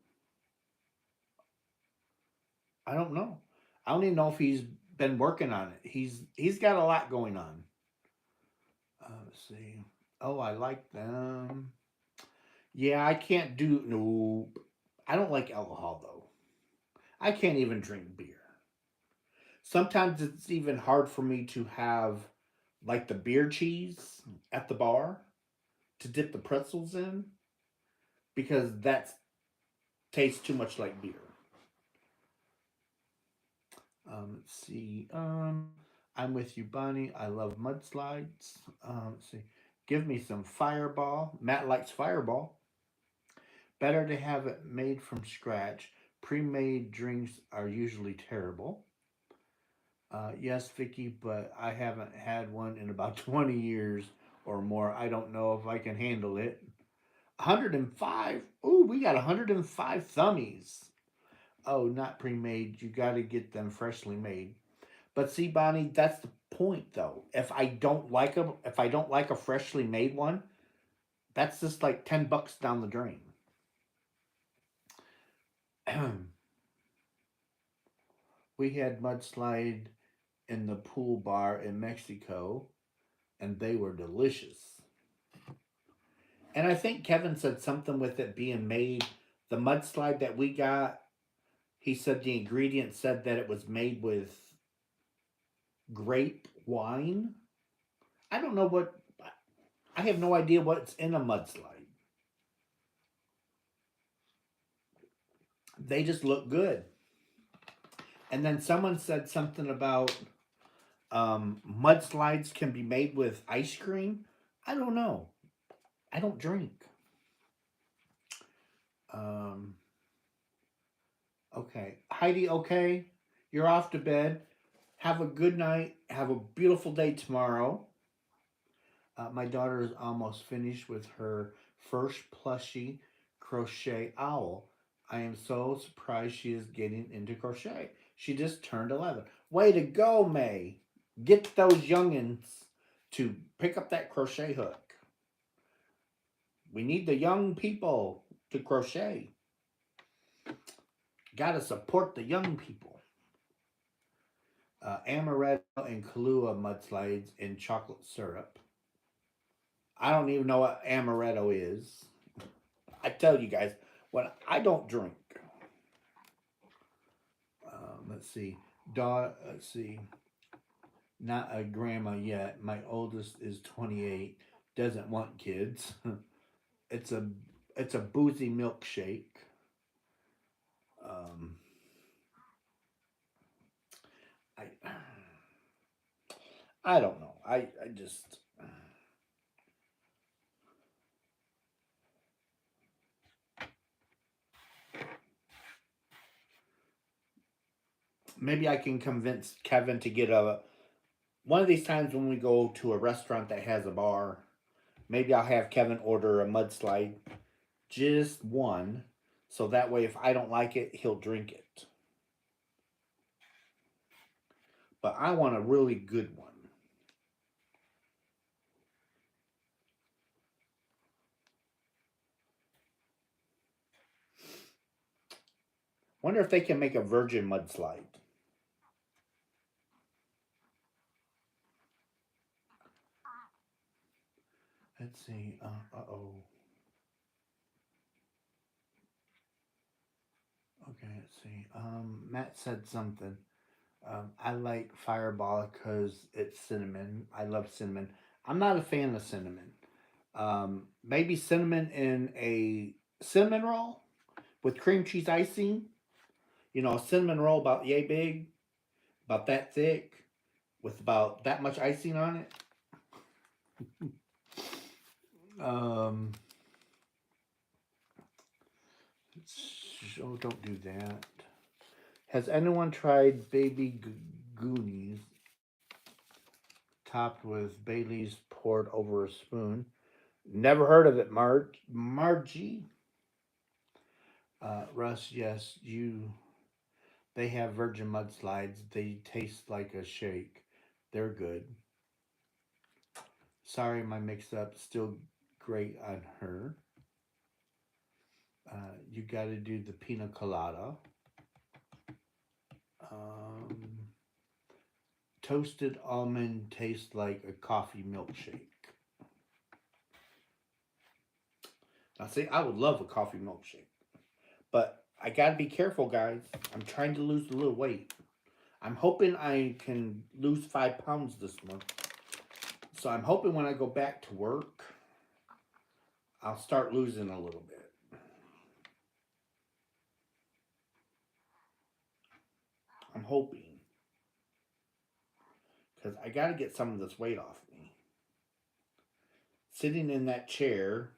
Speaker 1: I don't know. I don't even know if he's been working on it. He's got a lot going on. Let's see. Oh, I like them. Yeah, I can't do no. I don't like alcohol though. I can't even drink beer. Sometimes it's even hard for me to have like the beer cheese at the bar to dip the pretzels in because that tastes too much like beer. Let's see. I'm with you, Bonnie. I love mudslides. Let's see. Give me some Fireball. Matt likes Fireball. Better to have it made from scratch. Pre-made drinks are usually terrible. Yes, Vicky, but I haven't had one in about 20 years or more. I don't know if I can handle it. 105. Ooh, we got 105 thummies. Oh, not pre-made. You got to get them freshly made. But see, Bonnie, that's the point, though. If I don't like a freshly made one, that's just like $10 down the drain. We had mudslide in the pool bar in Mexico, and they were delicious. And I think Kevin said something with it being made. The mudslide that we got, he said the ingredient said that it was made with grape wine. I don't know what. I have no idea what's in a mudslide. They just look good. And then someone said something about mudslides can be made with ice cream. I don't know. I don't drink. Um, okay. Heidi, okay. You're off to bed. Have a good night. Have a beautiful day tomorrow. My daughter is almost finished with her first plushie crochet owl. I am so surprised she is getting into crochet. She just turned 11. Way to go, May. Get those youngins to pick up that crochet hook. We need the young people to crochet. Gotta support the young people. Amaretto and Kahlua mudslides in chocolate syrup. I don't even know what amaretto is. I tell you guys, when I don't drink, let's see, let's see, not a grandma yet. My oldest is 28, doesn't want kids. it's a it's a boozy milkshake. Um, I I don't know. I just maybe I can convince Kevin to get a one of these times when we go to a restaurant that has a bar. Maybe I'll have Kevin order a mudslide, just one, so that way if I don't like it, he'll drink it. But I want a really good one. Wonder if they can make a virgin mudslide. Let's see. Oh. Okay, let's see. Matt said something. I like Fireball because it's cinnamon. I love cinnamon. I'm not a fan of cinnamon. Maybe cinnamon in a cinnamon roll with cream cheese icing. You know, a cinnamon roll about yay big, about that thick, with about that much icing on it. Um, oh, don't do that. Has anyone tried baby goonies topped with Bailey's poured over a spoon? Never heard of it, Margie. Russ, yes, you. They have virgin mudslides. They taste like a shake. They're good. Sorry, my mix-up. Still great on her. You got to do the pina colada. Um, Toasted almond tastes like a coffee milkshake. Now, see, I would love a coffee milkshake, but I got to be careful, guys. I'm trying to lose a little weight. I'm hoping I can lose 5 pounds this month. So I'm hoping when I go back to work, I'll start losing a little bit. I'm hoping. Because I got to get some of this weight off me. Sitting in that chair.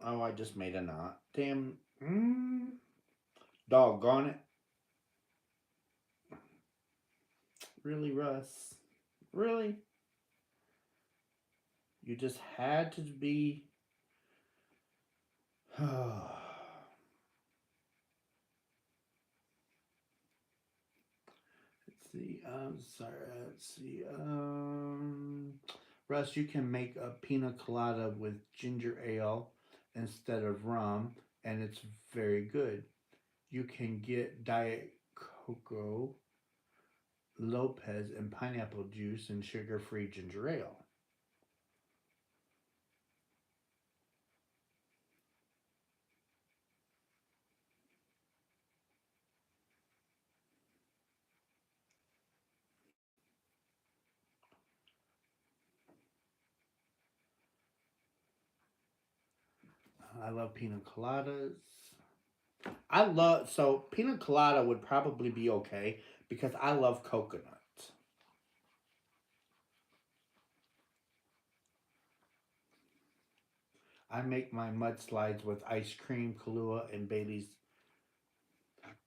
Speaker 1: Oh, I just made a knot. Damn. Doggone it. Really, Russ? Really? You just had to be. Let's see. I'm sorry. Let's see. Russ, you can make a pina colada with ginger ale instead of rum, and it's very good. You can get Diet Cocoa, Lopez, and pineapple juice and sugar free ginger ale. I love pina coladas. So pina colada would probably be okay because I love coconut. I make my mudslides with ice cream, Kahlua, and Bailey's.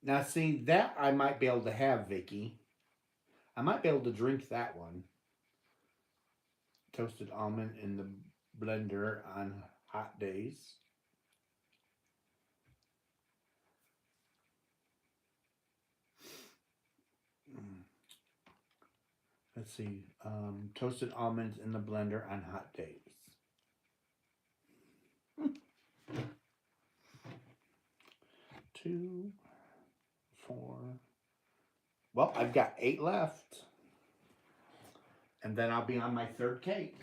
Speaker 1: Now, see that I might be able to have, Vicky. I might be able to drink that one. Toasted almond in the blender on hot days. Mm. Let's see. Toasted almonds in the blender on hot days. 2, 4. Well, I've got 8 left. And then I'll be on my third cake.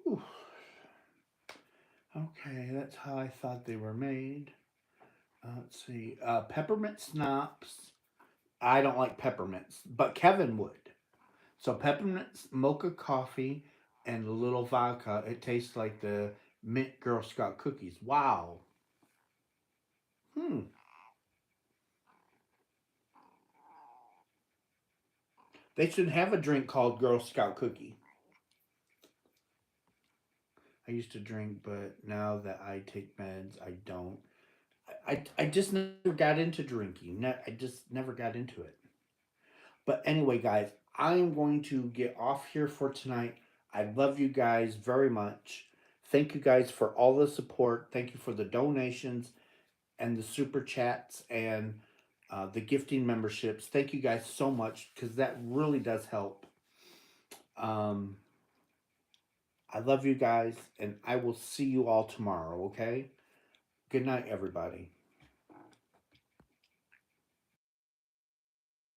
Speaker 1: Whew. Okay, that's how I thought they were made. Let's see. Peppermint schnapps. I don't like peppermints, but Kevin would. So peppermint mocha coffee and a little vodka. It tastes like the mint Girl Scout cookies. Wow. Hmm. They should have a drink called Girl Scout cookie. I used to drink, but now that I take meds, I don't. I just never got into drinking. I just never got into it. But anyway, guys, I am going to get off here for tonight. I love you guys very much. Thank you guys for all the support. Thank you for the donations and the super chats and the gifting memberships. Thank you guys so much because that really does help. Um, I love you guys, and I will see you all tomorrow, okay? Good night, everybody.